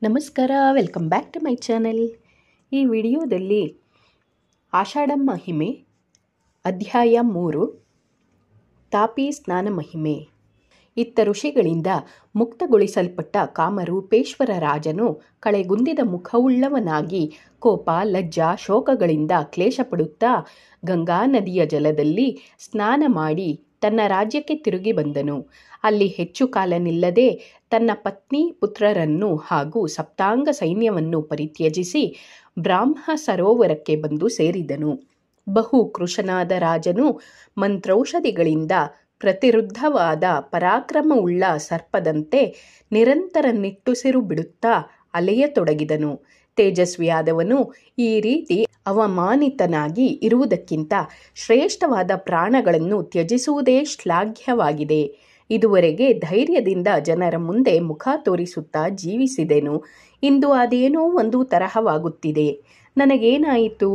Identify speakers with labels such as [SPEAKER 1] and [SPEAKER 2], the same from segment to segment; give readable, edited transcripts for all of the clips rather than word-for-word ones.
[SPEAKER 1] ನಮಸ್ಕಾರ, welcome back to my channel. ಈ ವಿಡಿಯೋದಲ್ಲಿ ಆಷಾಢ ಮಹಿಮೆ ಅಧ್ಯಾಯ 3 ತಾಪಿ ಸ್ನಾನ ಮಹಿಮೆ. ಇತ್ತ ಋಷಿಗಳಿಂದ ಮುಕ್ತಗೊಳಿಸಲ್ಪಟ್ಟ ಕಾಮರೂಪೇಶ್ವರ ರಾಜನು ಕಳೆಗುಂದಿದ ಮುಖವುಳ್ಳವನಾಗಿ ಕೋಪ, ಲಜ್ಜಾ, ಶೋಕಗಳಿಂದ ಕ್ಲೇಶಪಡುತ್ತಾ ಗಂಗಾ ನದಿಯ ಜಲದಲ್ಲಿ ಸ್ನಾನ ಮಾಡಿ ತನ್ನ ರಾಜ್ಯಕ್ಕೆ ತಿರುಗಿ ಬಂದನು. ಅಲ್ಲಿ ಹೆಚ್ಚು ಕಾಲ ನಿಲ್ಲದೆ ತನ್ನ ಪತ್ನಿ, ಪುತ್ರರನ್ನು ಹಾಗೂ ಸಪ್ತಾಂಗ ಸೈನ್ಯವನ್ನು ಪರಿತ್ಯಜಿಸಿ ಬ್ರಾಹ್ಮ ಸರೋವರಕ್ಕೆ ಬಂದು ಸೇರಿದನು. ಬಹು ಕೃಶನಾದ ರಾಜನು ಮಂತ್ರೌಷಧಿಗಳಿಂದ ಪ್ರತಿರುದ್ಧವಾದ ಪರಾಕ್ರಮವುಳ್ಳ ಸರ್ಪದಂತೆ ನಿರಂತರ ನಿಟ್ಟುಸಿರು ಬಿಡುತ್ತಾ ಅಲೆಯತೊಡಗಿದನು. ತೇಜಸ್ವಿಯಾದವನು ಈ ರೀತಿ ಅವಮಾನಿತನಾಗಿ ಇರುವುದಕ್ಕಿಂತ ಶ್ರೇಷ್ಠವಾದ ಪ್ರಾಣಗಳನ್ನು ತ್ಯಜಿಸುವುದೇ ಶ್ಲಾಘ್ಯವಾಗಿದೆ. ಇದುವರೆಗೆ ಧೈರ್ಯದಿಂದ ಜನರ ಮುಂದೆ ಮುಖ ತೋರಿಸುತ್ತಾ ಜೀವಿಸಿದೆನು. ಇಂದು ಅದೇನೋ ಒಂದು ತರಹವಾಗುತ್ತಿದೆ. ನನಗೇನಾಯಿತು?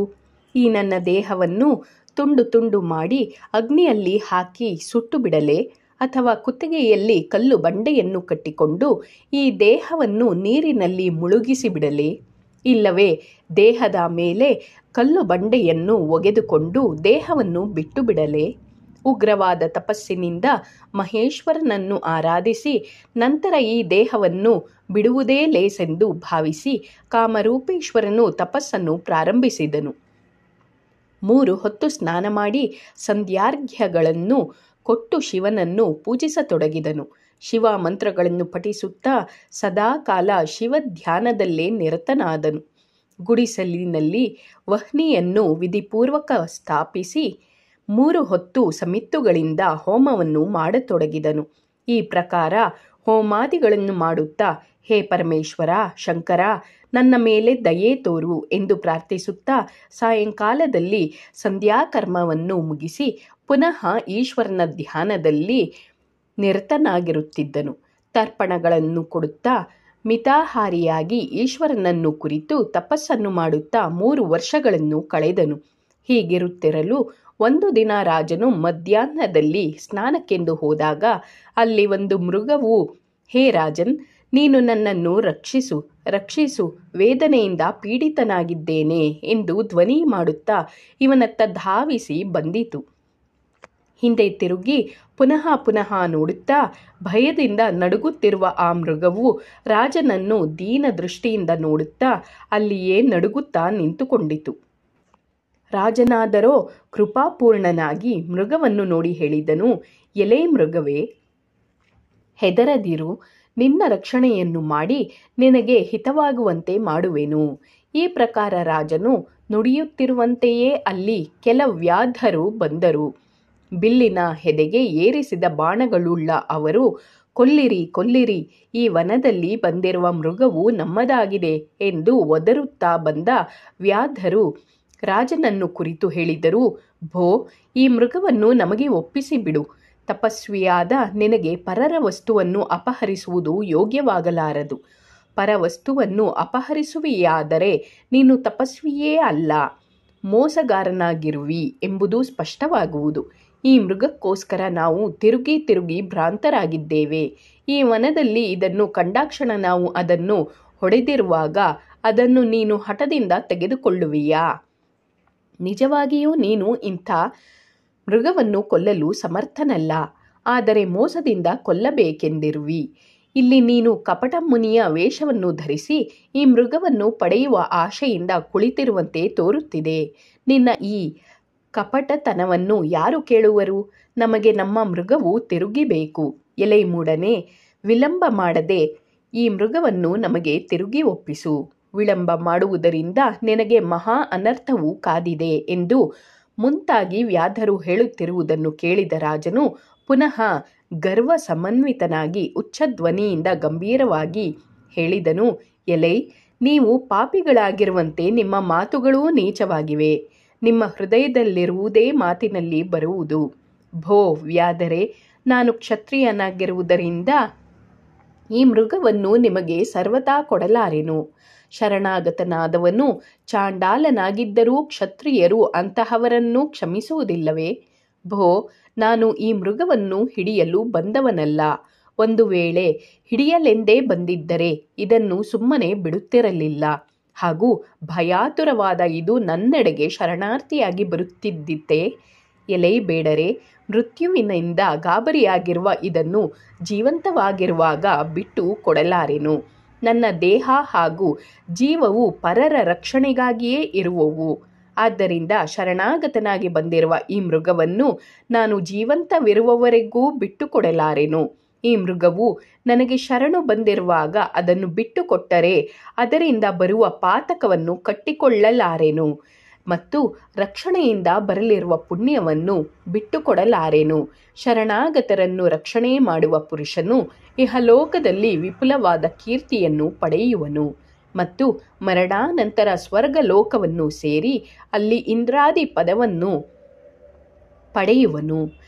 [SPEAKER 1] ಈ ನನ್ನ ದೇಹವನ್ನು ತುಂಡು ತುಂಡು ಮಾಡಿ ಅಗ್ನಿಯಲ್ಲಿ ಹಾಕಿ ಸುಟ್ಟು ಬಿಡಲೆ, ಅಥವಾ ಕುತ್ತಿಗೆಯಲ್ಲಿ ಕಲ್ಲು ಬಂಡೆಯನ್ನು ಕಟ್ಟಿಕೊಂಡು ಈ ದೇಹವನ್ನು ನೀರಿನಲ್ಲಿ ಮುಳುಗಿಸಿ ಬಿಡಲೆ, ಇಲ್ಲವೇ ದೇಹದ ಮೇಲೆ ಕಲ್ಲು ಬಂಡೆಯನ್ನು ಒಗೆದುಕೊಂಡು ದೇಹವನ್ನು ಬಿಟ್ಟು ಬಿಡಲೆ? ಉಗ್ರವಾದ ತಪಸ್ಸಿನಿಂದ ಮಹೇಶ್ವರನನ್ನು ಆರಾಧಿಸಿ ನಂತರ ಈ ದೇಹವನ್ನು ಬಿಡುವುದೇ ಲೇಸೆಂದು ಭಾವಿಸಿ ಕಾಮರೂಪೇಶ್ವರನು ತಪಸ್ಸನ್ನು ಪ್ರಾರಂಭಿಸಿದನು. 3 ಹೊತ್ತು ಸ್ನಾನ ಮಾಡಿ ಸಂಧ್ಯಾರ್ಘ್ಯಗಳನ್ನು ಕೊಟ್ಟು ಶಿವನನ್ನು ಪೂಜಿಸತೊಡಗಿದನು. ಶಿವ ಮಂತ್ರಗಳನ್ನು ಪಠಿಸುತ್ತಾ ಸದಾಕಾಲ ಶಿವಧ್ಯಾನದಲ್ಲೇ ನಿರತನಾದನು. ಗುಡಿಸಲಿನಲ್ಲಿ ವಹ್ನಿಯನ್ನು ವಿಧಿಪೂರ್ವಕ ಸ್ಥಾಪಿಸಿ 3 ಹೊತ್ತು ಸಮಿತ್ತುಗಳಿಂದ ಹೋಮವನ್ನು ಮಾಡತೊಡಗಿದನು. ಈ ಪ್ರಕಾರ ಹೋಮಾದಿಗಳನ್ನು ಮಾಡುತ್ತಾ, ಹೇ ಪರಮೇಶ್ವರ, ಶಂಕರ, ನನ್ನ ಮೇಲೆ ದಯೆ ತೋರು ಎಂದು ಪ್ರಾರ್ಥಿಸುತ್ತಾ ಸಾಯಂಕಾಲದಲ್ಲಿ ಸಂಧ್ಯಾಕರ್ಮವನ್ನು ಮುಗಿಸಿ ಪುನಃ ಈಶ್ವರನ ಧ್ಯಾನದಲ್ಲಿ ನಿರತನಾಗಿರುತ್ತಿದ್ದನು. ತರ್ಪಣಗಳನ್ನು ಕೊಡುತ್ತಾ ಮಿತಾಹಾರಿಯಾಗಿ ಈಶ್ವರನನ್ನು ಕುರಿತು ತಪಸ್ಸನ್ನು ಮಾಡುತ್ತಾ 3 ವರ್ಷಗಳನ್ನು ಕಳೆದನು. ಹೀಗಿರುತ್ತಿರಲು ಒಂದು ದಿನ ರಾಜನು ಮಧ್ಯಾಹ್ನದಲ್ಲಿ ಸ್ನಾನಕ್ಕೆಂದು ಹೋದಾಗ ಅಲ್ಲಿ ಒಂದು ಮೃಗವು, ಹೇ ರಾಜನ್, ನೀನು ನನ್ನನ್ನು ರಕ್ಷಿಸು ರಕ್ಷಿಸು, ವೇದನೆಯಿಂದ ಪೀಡಿತನಾಗಿದ್ದೇನೆ ಎಂದು ಧ್ವನಿ ಮಾಡುತ್ತಾ ಇವನತ್ತ ಧಾವಿಸಿ ಬಂದಿತು. ಹಿಂದೆ ತಿರುಗಿ ಪುನಃ ಪುನಃ ನೋಡುತ್ತಾ ಭಯದಿಂದ ನಡುಗುತ್ತಿರುವ ಆ ಮೃಗವು ರಾಜನನ್ನು ದೀನ ದೃಷ್ಟಿಯಿಂದ ನೋಡುತ್ತಾ ಅಲ್ಲಿಯೇ ನಡುಗುತ್ತಾ ನಿಂತುಕೊಂಡಿತು. ರಾಜನಾದರೋ ಕೃಪಾಪೂರ್ಣನಾಗಿ ಮೃಗವನ್ನು ನೋಡಿ ಹೇಳಿದನು, ಎಲೇ ಮೃಗವೇ, ಹೆದರದಿರು, ನಿನ್ನ ರಕ್ಷಣೆಯನ್ನು ಮಾಡಿ ನಿನಗೆ ಹಿತವಾಗುವಂತೆ ಮಾಡುವೆನು. ಈ ಪ್ರಕಾರ ರಾಜನು ನುಡಿಯುತ್ತಿರುವಂತೆಯೇ ಅಲ್ಲಿ ಕೆಲ ವ್ಯಾಧರು ಬಂದರು. ಬಿಲ್ಲಿನ ಹೆದೆಗೆ ಏರಿಸಿದ ಬಾಣಗಳುಳ್ಳ ಅವರು, ಕೊಲ್ಲಿರಿ ಕೊಲ್ಲಿರಿ, ಈ ವನದಲ್ಲಿ ಬಂದಿರುವ ಮೃಗವು ನಮ್ಮದಾಗಿದೆ ಎಂದು ಒದರುತ್ತಾ ಬಂದ ವ್ಯಾಧರು ರಾಜನನ್ನು ಕುರಿತು ಹೇಳಿದರು, ಭೋ, ಈ ಮೃಗವನ್ನು ನಮಗೆ ಒಪ್ಪಿಸಿ ಬಿಡು. ತಪಸ್ವಿಯಾದ ನಿನಗೆ ಪರರ ವಸ್ತುವನ್ನು ಅಪಹರಿಸುವುದು ಯೋಗ್ಯವಾಗಲಾರದು. ಪರವಸ್ತುವನ್ನು ಅಪಹರಿಸುವಿಯಾದರೆ ನೀನು ತಪಸ್ವಿಯೇ ಅಲ್ಲ, ಮೋಸಗಾರನಾಗಿರುವಿ ಎಂಬುದು ಸ್ಪಷ್ಟವಾಗುವುದು. ಈ ಮೃಗಕ್ಕೋಸ್ಕರ ನಾವು ತಿರುಗಿ ತಿರುಗಿ ಭ್ರಾಂತರಾಗಿದ್ದೇವೆ. ಈ ವನದಲ್ಲಿ ಇದನ್ನು ಕಂಡಾಕ್ಷಣ ನಾವು ಅದನ್ನು ಹೊಡೆದಿರುವಾಗ ಅದನ್ನು ನೀನು ಹಠದಿಂದ ತೆಗೆದುಕೊಳ್ಳುವಿಯಾ? ನಿಜವಾಗಿಯೂ ನೀನು ಇಂಥ ಮೃಗವನ್ನು ಕೊಲ್ಲಲು ಸಮರ್ಥನಲ್ಲ, ಆದರೆ ಮೋಸದಿಂದ ಕೊಲ್ಲಬೇಕೆಂದಿರುವಿ. ಇಲ್ಲಿ ನೀನು ಕಪಟ ಮುನಿಯ ವೇಷವನ್ನು ಧರಿಸಿ ಈ ಮೃಗವನ್ನು ಪಡೆಯುವ ಆಶೆಯಿಂದ ಕುಳಿತಿರುವಂತೆ ತೋರುತ್ತಿದೆ. ನಿನ್ನ ಈ ಕಪಟತನವನ್ನು ಯಾರು ಕೇಳುವರು? ನಮಗೆ ನಮ್ಮ ಮೃಗವು ತಿರುಗಿಬೇಕು. ಎಲೆ ಮೂಡನೆ, ವಿಳಂಬ ಮಾಡದೆ ಈ ಮೃಗವನ್ನು ನಮಗೆ ತಿರುಗಿ ಒಪ್ಪಿಸು. ವಿಳಂಬ ಮಾಡುವುದರಿಂದ ನಿನಗೆ ಮಹಾ ಅನರ್ಥವು ಕಾದಿದೆ ಎಂದು ಮುಂತಾಗಿ ವ್ಯಾಧರು ಹೇಳುತ್ತಿರುವುದನ್ನು ಕೇಳಿದ ರಾಜನು ಪುನಃ ಗರ್ವ ಸಮನ್ವಿತನಾಗಿ ಉಚ್ಚಧ್ವನಿಯಿಂದ ಗಂಭೀರವಾಗಿ ಹೇಳಿದನು, ಎಲೈ, ನೀವು ಪಾಪಿಗಳಾಗಿರುವಂತೆ ನಿಮ್ಮ ಮಾತುಗಳೂ ನೀಚವಾಗಿವೆ. ನಿಮ್ಮ ಹೃದಯದಲ್ಲಿರುವುದೇ ಮಾತಿನಲ್ಲಿ ಬರುವುದು. ಭೋ ವ್ಯಾಧರೆ, ನಾನು ಕ್ಷತ್ರಿಯನಾಗಿರುವುದರಿಂದ ಈ ಮೃಗವನ್ನು ನಿಮಗೆ ಸರ್ವತಾ ಕೊಡಲಾರೆನು. ಶರಣಾಗತನಾದವನು ಚಾಂಡಾಲನಾಗಿದ್ದರೂ ಕ್ಷತ್ರಿಯರು ಅಂತಹವರನ್ನು ಕ್ಷಮಿಸುವುದಿಲ್ಲವೇ? ಭೋ, ನಾನು ಈ ಮೃಗವನ್ನು ಹಿಡಿಯಲು ಬಂದವನಲ್ಲ. ಒಂದು ವೇಳೆ ಹಿಡಿಯಲೆಂದೇ ಬಂದಿದ್ದರೆ ಇದನ್ನು ಸುಮ್ಮನೆ ಬಿಡುತ್ತಿರಲಿಲ್ಲ. ಹಾಗೂ ಭಯಾತುರವಾದ ಇದು ನನ್ನೆಡೆಗೆ ಶರಣಾರ್ಥಿಯಾಗಿ ಬರುತ್ತಿದ್ದಿತೆ. ಎಲೈ ಬೇಡರೆ, ಮೃತ್ಯುವಿನಿಂದ ಗಾಬರಿಯಾಗಿರುವ ಇದನ್ನು ಜೀವಂತವಾಗಿರುವಾಗ ಬಿಟ್ಟು ಕೊಡಲಾರೆನು. ನನ್ನ ದೇಹ ಹಾಗೂ ಜೀವವು ಪರರ ರಕ್ಷಣೆಗಾಗಿಯೇ ಇರುವವು. ಆದ್ದರಿಂದ ಶರಣಾಗತನಾಗಿ ಬಂದಿರುವ ಈ ಮೃಗವನ್ನು ನಾನು ಜೀವಂತವಿರುವವರೆಗೂ ಬಿಟ್ಟು ಕೊಡಲಾರೆನು. ಈ ಮೃಗವು ನನಗೆ ಶರಣು ಬಂದಿರುವಾಗ ಅದನ್ನು ಬಿಟ್ಟು ಕೊಟ್ಟರೆ ಅದರಿಂದ ಬರುವ ಪಾತಕವನ್ನು ಕಟ್ಟಿಕೊಳ್ಳಲಾರೆನು ಮತ್ತು ರಕ್ಷಣೆಯಿಂದ ಬರಲಿರುವ ಪುಣ್ಯವನ್ನು ಬಿಟ್ಟುಕೊಡಲಾರೆನು. ಶರಣಾಗತರನ್ನು ರಕ್ಷಣೆ ಮಾಡುವ ಪುರುಷನು ಇಹಲೋಕದಲ್ಲಿ ವಿಪುಲವಾದ ಕೀರ್ತಿಯನ್ನು ಪಡೆಯುವನು ಮತ್ತು ಮರಣಾನಂತರ ಸ್ವರ್ಗಲೋಕವನ್ನು ಸೇರಿ ಅಲ್ಲಿ ಇಂದ್ರಾದಿ ಪದವನ್ನು ಪಡೆಯುವನು.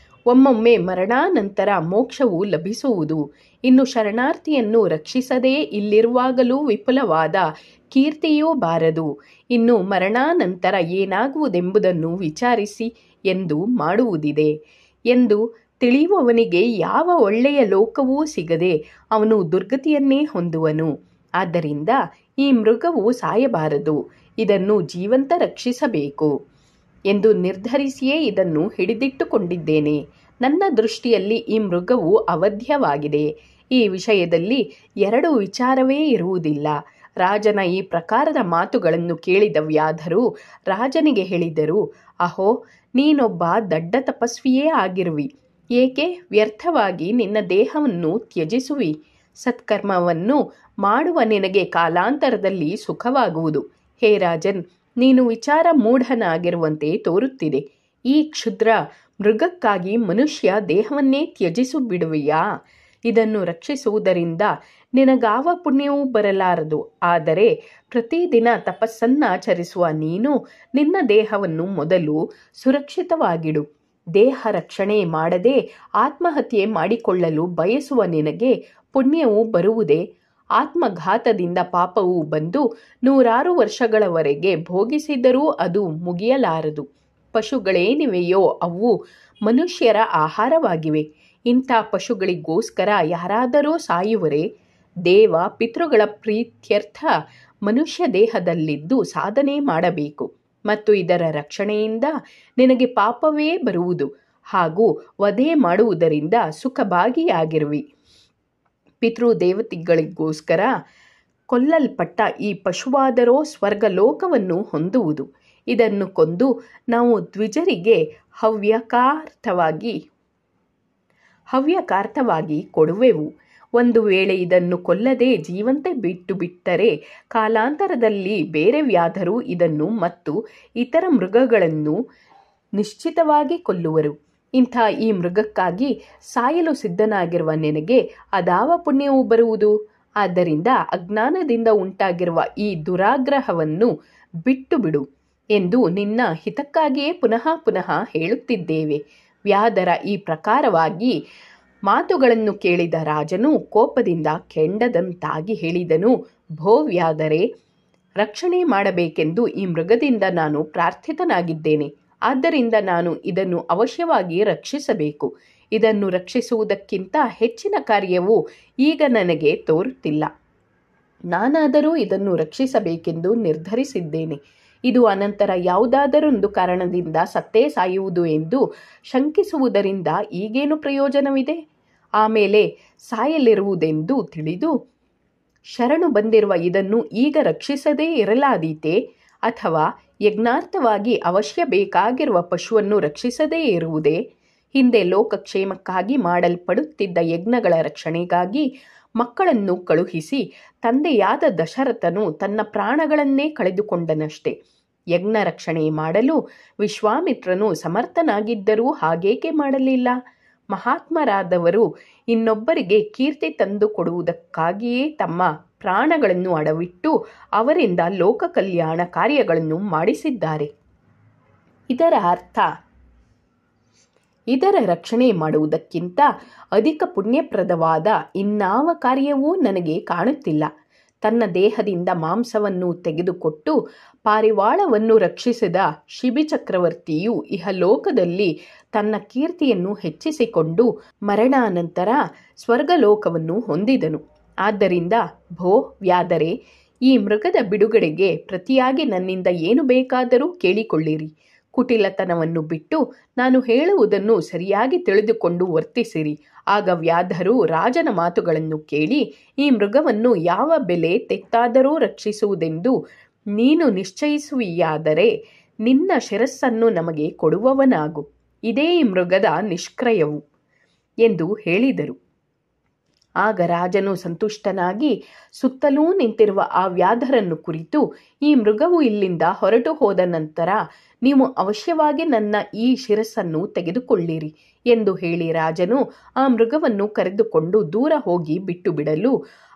[SPEAKER 1] ಒಮ್ಮೊಮ್ಮೆ ಮರಣಾನಂತರ ಮೋಕ್ಷವು ಲಭಿಸುವುದು. ಇನ್ನು ಶರಣಾರ್ಥಿಯನ್ನು ರಕ್ಷಿಸದೇ ಇಲ್ಲಿರುವಾಗಲೂ ವಿಪುಲವಾದ ಕೀರ್ತಿಯೂ ಬಾರದು. ಇನ್ನು ಮರಣಾನಂತರ ಏನಾಗುವುದೆಂಬುದನ್ನು ವಿಚಾರಿಸಿ ಎಂದು ಮಾಡುವುದಿದೆ ಎಂದು ತಿಳಿಯುವವನಿಗೆ ಯಾವ ಒಳ್ಳೆಯ ಲೋಕವೂ ಸಿಗದೆ ಅವನು ದುರ್ಗತಿಯನ್ನೇ ಹೊಂದುವನು. ಆದ್ದರಿಂದ ಈ ಮೃಗವು ಸಾಯಬಾರದು, ಇದನ್ನು ಜೀವಂತ ರಕ್ಷಿಸಬೇಕು ಎಂದು ನಿರ್ಧರಿಸಿಯೇ ಇದನ್ನು ಹಿಡಿದಿಟ್ಟುಕೊಂಡಿದ್ದೇನೆ. ನನ್ನ ದೃಷ್ಟಿಯಲ್ಲಿ ಈ ಮೃಗವು ಅವಧ್ಯವಾಗಿದೆ. ಈ ವಿಷಯದಲ್ಲಿ ಎರಡು ವಿಚಾರವೇ ಇರುವುದಿಲ್ಲ. ರಾಜನ ಈ ಪ್ರಕಾರದ ಮಾತುಗಳನ್ನು ಕೇಳಿದ ವ್ಯಾಧರು ರಾಜನಿಗೆ ಹೇಳಿದರು, ಅಹೋ, ನೀನೊಬ್ಬ ದಡ್ಡ ತಪಸ್ವಿಯೇ ಆಗಿರುವಿ. ಏಕೆ ವ್ಯರ್ಥವಾಗಿ ನಿನ್ನ ದೇಹವನ್ನು ತ್ಯಜಿಸುವಿ? ಸತ್ಕರ್ಮವನ್ನು ಮಾಡುವ ನಿನಗೆ ಕಾಲಾಂತರದಲ್ಲಿ ಸುಖವಾಗುವುದು. ಹೇ ರಾಜನ್, ನೀನು ವಿಚಾರ ಮೂಢನಾಗಿರುವಂತೆ ತೋರುತ್ತಿದೆ. ಈ ಕ್ಷುದ್ರ ಮೃಗಕ್ಕಾಗಿ ಮನುಷ್ಯ ದೇಹವನ್ನೇ ತ್ಯಜಿಸು ಬಿಡುವೆಯಾ? ಇದನ್ನು ರಕ್ಷಿಸುವುದರಿಂದ ನಿನಗಾವ ಪುಣ್ಯವೂ ಬರಲಾರದು. ಆದರೆ ಪ್ರತಿದಿನ ತಪಸ್ಸನ್ನಾಚರಿಸುವ ನೀನು ನಿನ್ನ ದೇಹವನ್ನು ಮೊದಲು ಸುರಕ್ಷಿತವಾಗಿಡು. ದೇಹ ರಕ್ಷಣೆ ಮಾಡದೆ ಆತ್ಮಹತ್ಯೆ ಮಾಡಿಕೊಳ್ಳಲು ಬಯಸುವ ನಿನಗೆ ಪುಣ್ಯವು ಬರುವುದೇ? ಆತ್ಮಘಾತದಿಂದ ಪಾಪವು ಬಂದು 100 ವರ್ಷಗಳವರೆಗೆ ಭೋಗಿಸಿದರೂ ಅದು ಮುಗಿಯಲಾರದು. ಪಶುಗಳೇನಿವೆಯೋ ಅವು ಮನುಷ್ಯರ ಆಹಾರವಾಗಿವೆ. ಇಂಥ ಪಶುಗಳಿಗೋಸ್ಕರ ಯಾರಾದರೂ ಸಾಯುವರೇ? ದೇವ ಪಿತೃಗಳ ಪ್ರೀತ್ಯರ್ಥ ಮನುಷ್ಯ ದೇಹದಲ್ಲಿದ್ದು ಸಾಧನೆ ಮಾಡಬೇಕು ಮತ್ತು ಇದರ ರಕ್ಷಣೆಯಿಂದ ನಿನಗೆ ಪಾಪವೇ ಬರುವುದು ಹಾಗೂ ವಧೆ ಮಾಡುವುದರಿಂದ ಸುಖಭಾಗಿಯಾಗಿರುವಿ. ಪಿತೃದೇವತೆಗಳಿಗೋಸ್ಕರ ಕೊಲ್ಲಲ್ಪಟ್ಟ ಈ ಪಶುವಾದರೋ ಸ್ವರ್ಗಲೋಕವನ್ನು ಹೊಂದುವುದು. ಇದನ್ನು ಕೊಂದು ನಾವು ದ್ವಿಜರಿಗೆ ಹವ್ಯಕಾರ್ಥವಾಗಿ ಕೊಡುವೆವು. ಒಂದು ವೇಳೆ ಇದನ್ನು ಕೊಲ್ಲದೆ ಜೀವಂತ ಬಿಟ್ಟರೆ ಕಾಲಾಂತರದಲ್ಲಿ ಬೇರೆ ವ್ಯಾಧರು ಇದನ್ನು ಮತ್ತು ಇತರ ಮೃಗಗಳನ್ನು ನಿಶ್ಚಿತವಾಗಿ ಕೊಲ್ಲುವರು. ಇಂಥ ಈ ಮೃಗಕ್ಕಾಗಿ ಸಾಯಲು ಸಿದ್ಧನಾಗಿರುವ ನಿನಗೆ ಅದಾವ ಪುಣ್ಯವು ಬರುವುದು? ಆದ್ದರಿಂದ ಅಜ್ಞಾನದಿಂದ ಉಂಟಾಗಿರುವ ಈ ದುರಾಗ್ರಹವನ್ನು ಬಿಟ್ಟು ಬಿಡು ಎಂದು ನಿನ್ನ ಹಿತಕ್ಕಾಗಿಯೇ ಪುನಃ ಹೇಳುತ್ತಿದ್ದೇವೆ. ವ್ಯಾಧರ ಈ ಪ್ರಕಾರವಾಗಿ ಮಾತುಗಳನ್ನು ಕೇಳಿದ ರಾಜನು ಕೋಪದಿಂದ ಕೆಂಡದಂತಾಗಿ ಹೇಳಿದನು, ಭೋ ವ್ಯಾಧರೇ, ರಕ್ಷಣೆ ಮಾಡಬೇಕೆಂದು ಈ ಮೃಗದಿಂದ ನಾನು ಪ್ರಾರ್ಥಿತನಾಗಿದ್ದೇನೆ. ಆದ್ದರಿಂದ ನಾನು ಇದನ್ನು ಅವಶ್ಯವಾಗಿ ರಕ್ಷಿಸಬೇಕು. ಇದನ್ನು ರಕ್ಷಿಸುವುದಕ್ಕಿಂತ ಹೆಚ್ಚಿನ ಕಾರ್ಯವು ಈಗ ನನಗೆ ತೋರುತ್ತಿಲ್ಲ. ನಾನಾದರೂ ಇದನ್ನು ರಕ್ಷಿಸಬೇಕೆಂದು ನಿರ್ಧರಿಸಿದ್ದೇನೆ. ಇದು ಅನಂತರ ಯಾವುದಾದರೊಂದು ಕಾರಣದಿಂದ ಸತ್ತೇ ಸಾಯುವುದು ಎಂದು ಶಂಕಿಸುವುದರಿಂದ ಈಗೇನು ಪ್ರಯೋಜನವಿದೆ? ಆಮೇಲೆ ಸಾಯಲಿರುವುದೆಂದು ತಿಳಿದು ಶರಣು ಬಂದಿರುವ ಇದನ್ನು ಈಗ ರಕ್ಷಿಸದೇ ಇರಲಾದೀತೆ? ಅಥವಾ ಯಜ್ಞಾರ್ಥವಾಗಿ ಅವಶ್ಯ ಬೇಕಾಗಿರುವ ಪಶುವನ್ನು ರಕ್ಷಿಸದೇ ಇರುವುದೇ? ಹಿಂದೆ ಲೋಕಕ್ಷೇಮಕ್ಕಾಗಿ ಮಾಡಲ್ಪಡುತ್ತಿದ್ದ ಯಜ್ಞಗಳ ರಕ್ಷಣೆಗಾಗಿ ಮಕ್ಕಳನ್ನು ಕಳುಹಿಸಿ ತಂದೆಯಾದ ದಶರಥನು ತನ್ನ ಪ್ರಾಣಗಳನ್ನೇ ಕಳೆದುಕೊಂಡನಷ್ಟೆ. ಯಜ್ಞ ರಕ್ಷಣೆ ಮಾಡಲು ವಿಶ್ವಾಮಿತ್ರನು ಸಮರ್ಥನಾಗಿದ್ದರೂ ಹಾಗೇಕೆ ಮಾಡಲಿಲ್ಲ? ಮಹಾತ್ಮರಾದವರು ಇನ್ನೊಬ್ಬರಿಗೆ ಕೀರ್ತಿ ತಂದು ಕೊಡುವುದಕ್ಕಾಗಿಯೇ ತಮ್ಮ ಪ್ರಾಣಗಳನ್ನು ಅಡವಿಟ್ಟು ಅವರಿಂದ ಲೋಕ ಕಲ್ಯಾಣ ಕಾರ್ಯಗಳನ್ನು ಮಾಡಿಸಿದ್ದಾರೆ. ಇದರ ಅರ್ಥ ಇದರ ರಕ್ಷಣೆ ಮಾಡುವುದಕ್ಕಿಂತ ಅಧಿಕ ಪುಣ್ಯಪ್ರದವಾದ ಇನ್ನಾವ ಕಾರ್ಯವೂ ನನಗೆ ಕಾಣುತ್ತಿಲ್ಲ. ತನ್ನ ದೇಹದಿಂದ ಮಾಂಸವನ್ನು ತೆಗೆದುಕೊಟ್ಟು ಪಾರಿವಾಳವನ್ನು ರಕ್ಷಿಸಿದ ಶಿಬಿ ಚಕ್ರವರ್ತಿಯು ಇಹಲೋಕದಲ್ಲಿ ತನ್ನ ಕೀರ್ತಿಯನ್ನು ಹೆಚ್ಚಿಸಿಕೊಂಡು ಮರಣಾನಂತರ ಸ್ವರ್ಗಲೋಕವನ್ನು ಹೊಂದಿದನು. ಆದ್ದರಿಂದ ಭೋ ವ್ಯಾದರೆ, ಈ ಮೃಗದ ಬಿಡುಗಡೆಗೆ ಪ್ರತಿಯಾಗಿ ನನ್ನಿಂದ ಏನು ಬೇಕಾದರೂ ಕೇಳಿಕೊಳ್ಳಿರಿ. ಕುಟಿಲತನವನ್ನು ಬಿಟ್ಟು ನಾನು ಹೇಳುವುದನ್ನು ಸರಿಯಾಗಿ ತಿಳಿದುಕೊಂಡು ವರ್ತಿಸಿರಿ. ಆಗ ವ್ಯಾಧರು ರಾಜನ ಮಾತುಗಳನ್ನು ಕೇಳಿ ಈ ಮೃಗವನ್ನು ಯಾವ ಬೆಲೆ ತೆತ್ತಾದರೂ ರಕ್ಷಿಸುವುದೆಂದು ನೀನು ನಿಶ್ಚಯಿಸುವಿಯಾದರೆ ನಿನ್ನ ಶಿರಸ್ಸನ್ನು ನಮಗೆ ಕೊಡುವವನಾಗು. ಇದೇ ಈ ಮೃಗದ ನಿಷ್ಕ್ರಯವು ಎಂದು ಹೇಳಿದರು. ಆಗ ರಾಜನು ಸಂತುಷ್ಟನಾಗಿ ಸುತ್ತಲೂ ನಿಂತಿರುವ ಆ ವ್ಯಾಧರನ್ನು ಕುರಿತು, ಈ ಮೃಗವು ಇಲ್ಲಿಂದ ಹೊರಟು ಹೋದ ನಂತರ ನೀವು ಅವಶ್ಯವಾಗಿ ನನ್ನ ಈ ಶಿರಸ್ಸನ್ನು ತೆಗೆದುಕೊಳ್ಳಿರಿ ಎಂದು ಹೇಳಿ ರಾಜನು ಆ ಮೃಗವನ್ನು ಕರೆದುಕೊಂಡು ದೂರ ಹೋಗಿ ಬಿಟ್ಟು ಬಿಡಲು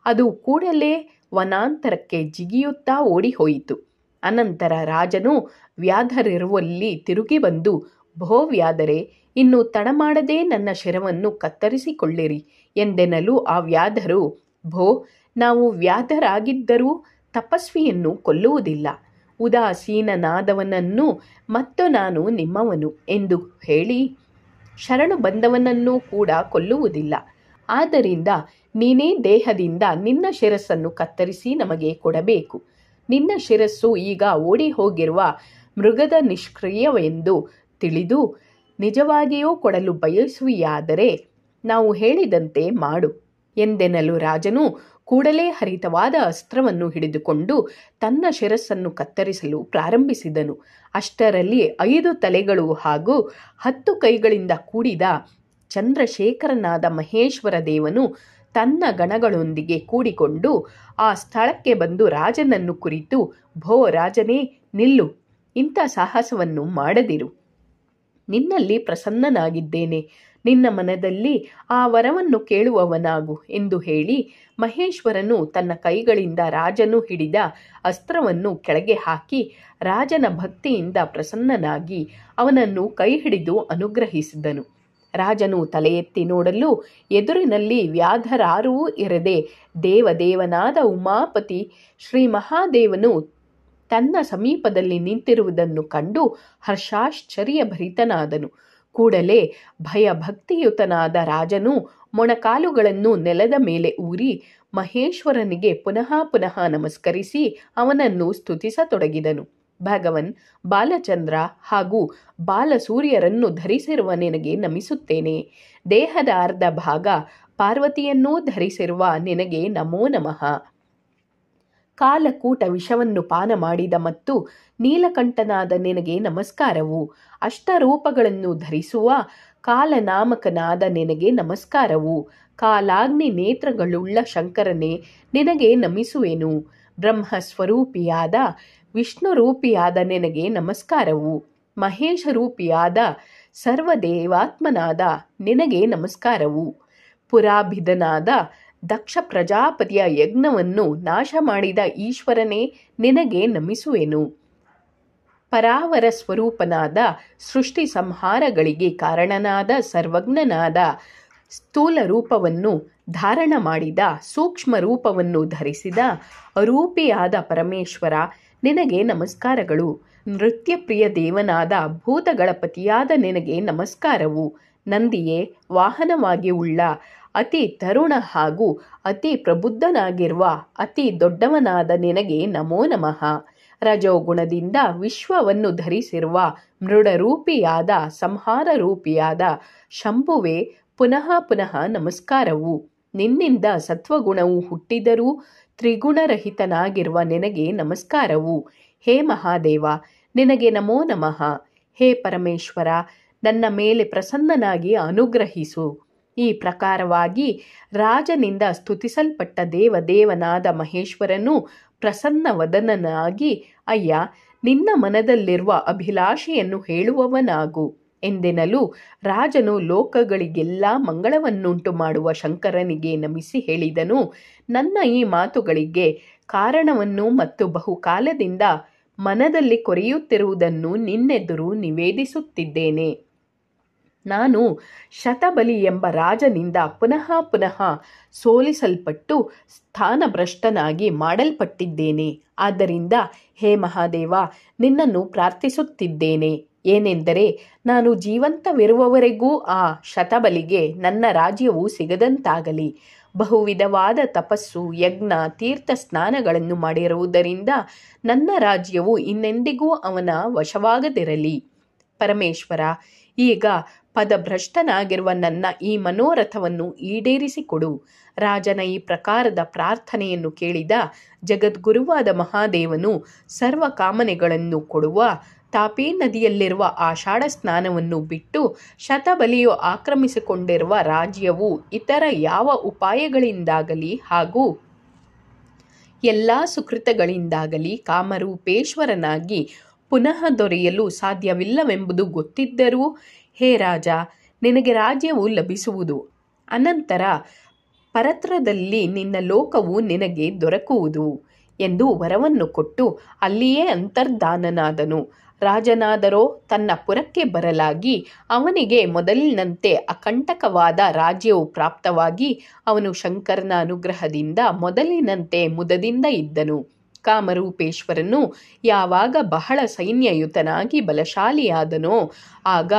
[SPEAKER 1] ಅದು ಕೂಡಲೇ ವನಾಂತರಕ್ಕೆ ಜಿಗಿಯುತ್ತಾ ಓಡಿಹೋಯಿತು. ಅನಂತರ ರಾಜನು ವ್ಯಾಧರಿರುವಲ್ಲಿ ತಿರುಗಿ ಬಂದು, ಭೋ ವ್ಯಾಧರೆ, ಇನ್ನು ತಡ ಮಾಡದೆ ನನ್ನ ಶಿರವನ್ನು ಕತ್ತರಿಸಿಕೊಳ್ಳಿರಿ ಎಂದೆನಲು ಆ ವ್ಯಾಧರು, ಭೋ, ನಾವು ವ್ಯಾಧರಾಗಿದ್ದರೂ ತಪಸ್ವಿಯನ್ನು ಕೊಲ್ಲುವುದಿಲ್ಲ, ಉದಾಸೀನನಾದವನನ್ನು ಮತ್ತು ನಾನು ನಿಮ್ಮವನು ಎಂದು ಹೇಳಿ ಶರಣು ಬಂದವನನ್ನೂ ಕೂಡ ಕೊಲ್ಲುವುದಿಲ್ಲ. ಆದ್ದರಿಂದ ನೀನೇ ದೇಹದಿಂದ ನಿನ್ನ ಶಿರಸ್ಸನ್ನು ಕತ್ತರಿಸಿ ನಮಗೆ ಕೊಡಬೇಕು. ನಿನ್ನ ಶಿರಸ್ಸು ಈಗ ಓಡಿ ಹೋಗಿರುವ ಮೃಗದ ನಿಷ್ಕ್ರಿಯವೆಂದು ತಿಳಿದು ನಿಜವಾಗಿಯೂ ಕೊಡಲು ಬಯಸುವಿಯಾದರೆ ನಾವು ಹೇಳಿದಂತೆ ಮಾಡು ಎಂದೆನಲು ರಾಜನು ಕೂಡಲೇ ಹರಿತವಾದ ಅಸ್ತ್ರವನ್ನು ಹಿಡಿದುಕೊಂಡು ತನ್ನ ಶಿರಸ್ಸನ್ನು ಕತ್ತರಿಸಲು ಪ್ರಾರಂಭಿಸಿದನು. ಅಷ್ಟರಲ್ಲಿ 5 ತಲೆಗಳು ಹಾಗೂ 10 ಕೈಗಳಿಂದ ಕೂಡಿದ ಚಂದ್ರಶೇಖರನಾದ ಮಹೇಶ್ವರ ದೇವನು ತನ್ನ ಗಣಗಳೊಂದಿಗೆ ಕೂಡಿಕೊಂಡು ಆ ಸ್ಥಳಕ್ಕೆ ಬಂದು ರಾಜನನ್ನು ಕುರಿತು, ಭೋ ರಾಜನೇ, ನಿಲ್ಲು, ಇಂಥ ಸಾಹಸವನ್ನು ಮಾಡದಿರು. ನಿನ್ನಲ್ಲಿ ಪ್ರಸನ್ನನಾಗಿದ್ದೇನೆ, ನಿನ್ನ ಮನದಲ್ಲಿ ಆ ವರವನ್ನು ಕೇಳುವವನಾಗು ಎಂದು ಹೇಳಿ ಮಹೇಶ್ವರನು ತನ್ನ ಕೈಗಳಿಂದ ರಾಜನು ಹಿಡಿದ ಅಸ್ತ್ರವನ್ನು ಕೆಳಗೆ ಹಾಕಿ ರಾಜನ ಭಕ್ತಿಯಿಂದ ಪ್ರಸನ್ನನಾಗಿ ಅವನನ್ನು ಕೈ ಹಿಡಿದು ಅನುಗ್ರಹಿಸಿದನು. ರಾಜನು ತಲೆ ಎತ್ತಿ ನೋಡಲು ಎದುರಿನಲ್ಲಿ ವ್ಯಾಧರಾರೂ ಇರದೆ ದೇವದೇವನಾದ ಉಮಾಪತಿ ಶ್ರೀ ಮಹಾದೇವನು ತನ್ನ ಸಮೀಪದಲ್ಲಿ ನಿಂತಿರುವುದನ್ನು ಕಂಡು ಹರ್ಷಾಶ್ಚರ್ಯಭರಿತನಾದನು. ಕೂಡಲೇ ಭಯಭಕ್ತಿಯುತನಾದ ರಾಜನು ಮೊಣಕಾಲುಗಳನ್ನು ನೆಲದ ಮೇಲೆ ಊರಿ ಮಹೇಶ್ವರನಿಗೆ ಪುನಃ ಪುನಃ ನಮಸ್ಕರಿಸಿ ಅವನನ್ನು ಸ್ತುತಿಸತೊಡಗಿದನು. ಭಗವನ್, ಬಾಲಚಂದ್ರ ಹಾಗೂ ಬಾಲಸೂರ್ಯರನ್ನು ಧರಿಸಿರುವ ನಿನಗೆ ನಮಿಸುತ್ತೇನೆ. ದೇಹದ ಅರ್ಧ ಭಾಗ ಪಾರ್ವತಿಯನ್ನೂ ಧರಿಸಿರುವ ನಿನಗೆ ನಮೋ ನಮಃ. ಕಾಲಕೂಟ ವಿಷವನ್ನು ಪಾನ ಮಾಡಿದ ಮತ್ತು ನೀಲಕಂಠನಾದ ನಿನಗೆ ನಮಸ್ಕಾರವು. ಅಷ್ಟರೂಪಗಳನ್ನು ಧರಿಸುವ ಕಾಲನಾಮಕನಾದ ನಿನಗೆ ನಮಸ್ಕಾರವು. ಕಾಲಾಗ್ನಿ ನೇತ್ರಗಳುಳ್ಳ ಶಂಕರನೇ, ನಿನಗೆ ನಮಿಸುವೆನು. ಬ್ರಹ್ಮಸ್ವರೂಪಿಯಾದ ವಿಷ್ಣುರೂಪಿಯಾದ ನಿನಗೆ ನಮಸ್ಕಾರವು. ಮಹೇಶರೂಪಿಯಾದ ಸರ್ವದೇವಾತ್ಮನಾದ ನಿನಗೆ ನಮಸ್ಕಾರವು. ಪುರಾಭಿಧನಾದ ದಕ್ಷ ಪ್ರಜಾಪತಿಯ ಯಜ್ಞವನ್ನು ನಾಶ ಮಾಡಿದ ಈಶ್ವರನೇ, ನಿನಗೆ ನಮಿಸುವೆನು. ಪರಾವರ ಸ್ವರೂಪನಾದ ಸೃಷ್ಟಿ ಸಂಹಾರಗಳಿಗೆ ಕಾರಣನಾದ ಸರ್ವಜ್ಞನಾದ ಸ್ಥೂಲ ರೂಪವನ್ನು ಧಾರಣ ಮಾಡಿದ ಸೂಕ್ಷ್ಮ ರೂಪವನ್ನು ಧರಿಸಿದ ಅರೂಪಿಯಾದ ಪರಮೇಶ್ವರ, ನಿನಗೆ ನಮಸ್ಕಾರಗಳು. ನೃತ್ಯಪ್ರಿಯ ದೇವನಾದ ಭೂತಗಳ ಪತಿಯಾದ ನಿನಗೆ ನಮಸ್ಕಾರವು. ನಂದಿಯೇ ವಾಹನವಾಗಿ ಉಳ್ಳ ಅತಿ ತರುಣ ಹಾಗೂ ಅತಿ ಪ್ರಬುದ್ಧನಾಗಿರುವ ಅತಿ ದೊಡ್ಡವನಾದ ನಿನಗೆ ನಮೋ ನಮಃ. ರಜೋಗುಣದಿಂದ ವಿಶ್ವವನ್ನು ಧರಿಸಿರುವ ಮೃಡರೂಪಿಯಾದ ಸಂಹಾರ ರೂಪಿಯಾದ ಶಂಭುವೆ, ಪುನಃ ಪುನಃ ನಮಸ್ಕಾರವು. ನಿನ್ನಿಂದ ಸತ್ವಗುಣವು ಹುಟ್ಟಿದರೂ ತ್ರಿಗುಣರಹಿತನಾಗಿರುವ ನಿನಗೆ ನಮಸ್ಕಾರವು. ಹೇ ಮಹಾದೇವ, ನಿನಗೆ ನಮೋ ನಮಃ. ಹೇ ಪರಮೇಶ್ವರ, ನನ್ನ ಮೇಲೆ ಪ್ರಸನ್ನನಾಗಿ ಅನುಗ್ರಹಿಸು. ಈ ಪ್ರಕಾರವಾಗಿ ರಾಜನಿಂದ ಸ್ತುತಿಸಲ್ಪಟ್ಟ ದೇವದೇವನಾದ ಮಹೇಶ್ವರನು ಪ್ರಸನ್ನವದನನಾಗಿ, ಅಯ್ಯ, ನಿನ್ನ ಮನದಲ್ಲಿರುವ ಅಭಿಲಾಷೆಯನ್ನು ಹೇಳುವವನಾಗು ಎಂದೆನಲು ರಾಜನು ಲೋಕಗಳಿಗೆಲ್ಲ ಮಂಗಳವನ್ನುಂಟು ಮಾಡುವ ಶಂಕರನಿಗೆ ನಮಿಸಿ ಹೇಳಿದನು, ನನ್ನ ಈ ಮಾತುಗಳಿಗೆ ಕಾರಣವನ್ನು ಮತ್ತು ಬಹುಕಾಲದಿಂದ ಮನದಲ್ಲಿ ಕೊರೆಯುತ್ತಿರುವುದನ್ನು ನಿನ್ನೆದುರು ನಿವೇದಿಸುತ್ತಿದ್ದೇನೆ. ನಾನು ಶತಬಲಿ ಎಂಬ ರಾಜನಿಂದ ಪುನಃ ಪುನಃ ಸೋಲಿಸಲ್ಪಟ್ಟು ಸ್ಥಾನಭ್ರಷ್ಟನಾಗಿ ಮಾಡಲ್ಪಟ್ಟಿದ್ದೇನೆ. ಆದ್ದರಿಂದ ಹೇ ಮಹಾದೇವ, ನಿನ್ನನ್ನು ಪ್ರಾರ್ಥಿಸುತ್ತಿದ್ದೇನೆ. ಏನೆಂದರೆ, ನಾನು ಜೀವಂತವಿರುವವರೆಗೂ ಆ ಶತಬಲಿಗೆ ನನ್ನ ರಾಜ್ಯವು ಸಿಗದಂತಾಗಲಿ. ಬಹುವಿಧವಾದ ತಪಸ್ಸು, ಯಜ್ಞ, ತೀರ್ಥ ಸ್ನಾನಗಳನ್ನು ಮಾಡಿರುವುದರಿಂದ ನನ್ನ ರಾಜ್ಯವು ಇನ್ನೆಂದಿಗೂ ಅವನ ವಶವಾಗದಿರಲಿ. ಪರಮೇಶ್ವರ, ಈಗ ಪದಭ್ರಷ್ಟನಾಗಿರುವ ನನ್ನ ಈ ಮನೋರಥವನ್ನು ಈಡೇರಿಸಿಕೊಡು. ರಾಜನ ಈ ಪ್ರಕಾರದ ಪ್ರಾರ್ಥನೆಯನ್ನು ಕೇಳಿದ ಜಗದ್ಗುರುವಾದ ಮಹಾದೇವನು ಸರ್ವ ಕಾಮನೆಗಳನ್ನು ಕೊಡುವ ತಾಪಿ ನದಿಯಲ್ಲಿರುವ ಆಷಾಢ ಸ್ನಾನವನ್ನು ಬಿಟ್ಟು ಶತಬಲಿಯು ಆಕ್ರಮಿಸಿಕೊಂಡಿರುವ ರಾಜ್ಯವು ಇತರ ಯಾವ ಉಪಾಯಗಳಿಂದಾಗಲಿ ಹಾಗೂ ಎಲ್ಲ ಸುಕೃತಗಳಿಂದಾಗಲಿ ಕಾಮರೂಪೇಶ್ವರನಾಗಿ ಪುನಃ ದೊರೆಯಲು ಸಾಧ್ಯವಿಲ್ಲವೆಂಬುದು ಗೊತ್ತಿದ್ದರೂ, ಹೇ ರಾಜ, ನಿನಗೆ ರಾಜ್ಯವು ಲಭಿಸುವುದು. ಅನಂತರ ಪರತ್ರದಲ್ಲಿ ನಿನ್ನ ಲೋಕವು ನಿನಗೆ ದೊರಕುವುದು ಎಂದು ವರವನ್ನು ಕೊಟ್ಟು ಅಲ್ಲಿಯೇ ಅಂತರ್ಧಾನನಾದನು. ರಾಜನಾದರೋ ತನ್ನ ಪುರಕ್ಕೆ ಬರಲಾಗಿ ಅವನಿಗೆ ಮೊದಲಿನಂತೆ ಅಕಂಟಕವಾದ ರಾಜ್ಯವು ಪ್ರಾಪ್ತವಾಗಿ ಅವನು ಶಂಕರನ ಅನುಗ್ರಹದಿಂದ ಮೊದಲಿನಂತೆ ಮುದದಿಂದ ಇದ್ದನು. ಕಾಮರೂಪೇಶ್ವರನು ಯಾವಾಗ ಬಹಳ ಸೈನ್ಯಯುತನಾಗಿ ಬಲಶಾಲಿಯಾದನೋ ಆಗ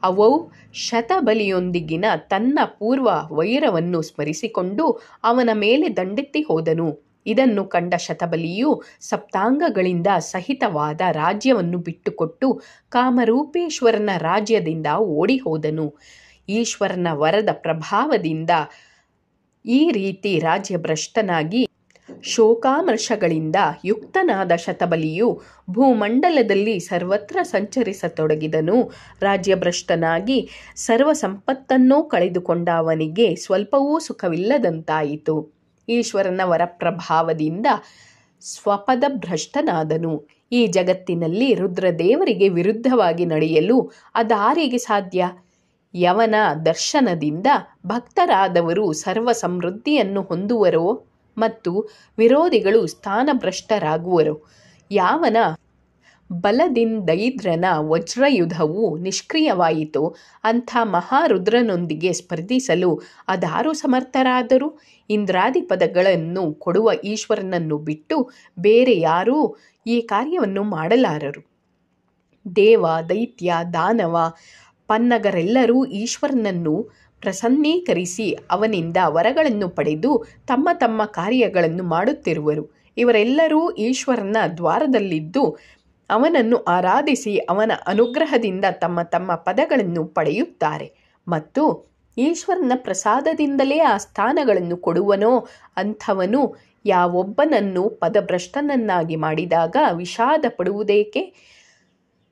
[SPEAKER 1] ಅವೌ ಶತಬಲಿಯೊಂದಿಗಿನ ತನ್ನ ಪೂರ್ವ ವೈರವನ್ನು ಸ್ಮರಿಸಿಕೊಂಡು ಅವನ ಮೇಲೆ ದಂಡೆತ್ತಿ ಹೋದನು. ಇದನ್ನು ಕಂಡ ಶತಬಲಿಯು ಸಪ್ತಾಂಗಗಳಿಂದ ಸಹಿತವಾದ ರಾಜ್ಯವನ್ನು ಬಿಟ್ಟುಕೊಟ್ಟು ಕಾಮರೂಪೇಶ್ವರನ ರಾಜ್ಯದಿಂದ ಓಡಿ ಹೋದನು. ಈಶ್ವರನ ವರದ ಪ್ರಭಾವದಿಂದ ಈ ರೀತಿ ರಾಜ್ಯಭ್ರಷ್ಟನಾಗಿ ಶೋಕಾಮರ್ಷಗಳಿಂದ ಯುಕ್ತನಾದ ಶತಬಲಿಯು ಭೂಮಂಡಲದಲ್ಲಿ ಸರ್ವತ್ರ ಸಂಚರಿಸತೊಡಗಿದನು. ರಾಜ್ಯಭ್ರಷ್ಟನಾಗಿ ಸರ್ವ ಸಂಪತ್ತನ್ನೂ ಕಳೆದುಕೊಂಡ ಅವನಿಗೆ ಸ್ವಲ್ಪವೂ ಸುಖವಿಲ್ಲದಂತಾಯಿತು. ಈಶ್ವರನ ವರಪ್ರಭಾವದಿಂದ ಸ್ವಪದಭ್ರಷ್ಟನಾದನು. ಈ ಜಗತ್ತಿನಲ್ಲಿ ರುದ್ರದೇವರಿಗೆ ವಿರುದ್ಧವಾಗಿ ನಡೆಯಲು ಅದಾರಿಗೆ ಸಾಧ್ಯ? ಯವನ ದರ್ಶನದಿಂದ ಭಕ್ತರಾದವರು ಸರ್ವ ಸಮೃದ್ಧಿಯನ್ನು ಹೊಂದುವರೋ ಮತ್ತು ವಿರೋಧಿಗಳು ಸ್ಥಾನಭ್ರಷ್ಟರಾಗುವರು. ಯಾವನ ಬಲದಿಂದೈದ್ರನ ವಜ್ರಯುಧವು ನಿಷ್ಕ್ರಿಯವಾಯಿತು ಅಂಥ ಮಹಾರುದ್ರನೊಂದಿಗೆ ಸ್ಪರ್ಧಿಸಲು ಅದಾರು ಸಮರ್ಥರಾದರು? ಇಂದ್ರಾದಿ ಪದಗಳನ್ನು ಕೊಡುವ ಈಶ್ವರನನ್ನು ಬಿಟ್ಟು ಬೇರೆ ಯಾರೂ ಈ ಕಾರ್ಯವನ್ನು ಮಾಡಲಾರರು. ದೇವ, ದೈತ್ಯ, ದಾನವ, ಪನ್ನಗರೆಲ್ಲರೂ ಈಶ್ವರನನ್ನು ಪ್ರಸನ್ನೀಕರಿಸಿ ಅವನಿಂದ ವರಗಳನ್ನು ಪಡೆದು ತಮ್ಮ ತಮ್ಮ ಕಾರ್ಯಗಳನ್ನು ಮಾಡುತ್ತಿರುವರು. ಇವರೆಲ್ಲರೂ ಈಶ್ವರನ ದ್ವಾರದಲ್ಲಿದ್ದು ಅವನನ್ನು ಆರಾಧಿಸಿ ಅವನ ಅನುಗ್ರಹದಿಂದ ತಮ್ಮ ತಮ್ಮ ಪದಗಳನ್ನು ಪಡೆಯುತ್ತಾರೆ. ಮತ್ತು ಈಶ್ವರನ ಪ್ರಸಾದದಿಂದಲೇ ಆ ಸ್ಥಾನಗಳನ್ನು ಕೊಡುವನೋ ಅಂಥವನು ಯಾವೊಬ್ಬನನ್ನು ಪದಭ್ರಷ್ಟನನ್ನಾಗಿ ಮಾಡಿದಾಗ ವಿಷಾದ ಪಡುವುದೇಕೆ?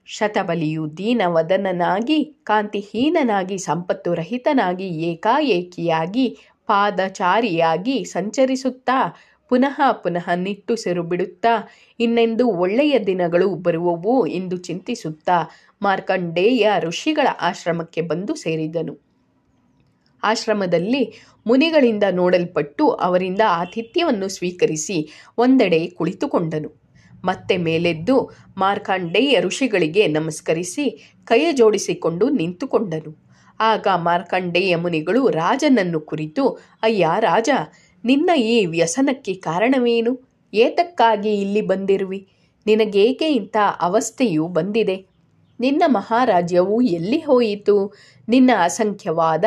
[SPEAKER 1] ಶತಬಲಿಯು ದೀನವದನನಾಗಿ, ಕಾಂತಿಹೀನನಾಗಿ, ಸಂಪತ್ತು ರಹಿತನಾಗಿ, ಏಕಾಏಕಿಯಾಗಿ, ಪಾದಚಾರಿಯಾಗಿ ಸಂಚರಿಸುತ್ತಾ ಪುನಃ ಪುನಃ ನಿಟ್ಟುಸಿರು ಬಿಡುತ್ತಾ ಇನ್ನೆಂದು ಒಳ್ಳೆಯ ದಿನಗಳು ಬರುವವು ಎಂದು ಚಿಂತಿಸುತ್ತಾ ಮಾರ್ಕಂಡೇಯ ಋಷಿಗಳ ಆಶ್ರಮಕ್ಕೆ ಬಂದು ಸೇರಿದನು. ಆಶ್ರಮದಲ್ಲಿ ಮುನಿಗಳಿಂದ ನೋಡಲ್ಪಟ್ಟು ಅವರಿಂದ ಆತಿಥ್ಯವನ್ನು ಸ್ವೀಕರಿಸಿ ಒಂದೆಡೆ ಕುಳಿತುಕೊಂಡನು. ಮತ್ತೆ ಮೇಲೆದ್ದು ಮಾರ್ಕಂಡೇಯ ಋಷಿಗಳಿಗೆ ನಮಸ್ಕರಿಸಿ ಕೈ ಜೋಡಿಸಿಕೊಂಡು ನಿಂತುಕೊಂಡನು. ಆಗ ಮಾರ್ಕಂಡೇಯ ಮುನಿಗಳು ರಾಜನನ್ನು ಕುರಿತು, ಅಯ್ಯ ರಾಜ, ನಿನ್ನ ಈ ವ್ಯಸನಕ್ಕೆ ಕಾರಣವೇನು? ಏತಕ್ಕಾಗಿ ಇಲ್ಲಿ ಬಂದಿರುವಿ? ನಿನಗೇಕೆ ಇಂಥ ಅವಸ್ಥೆಯು ಬಂದಿದೆ? ನಿನ್ನ ಮಹಾರಾಜ್ಯವು ಎಲ್ಲಿ ಹೋಯಿತು? ನಿನ್ನ ಅಸಂಖ್ಯವಾದ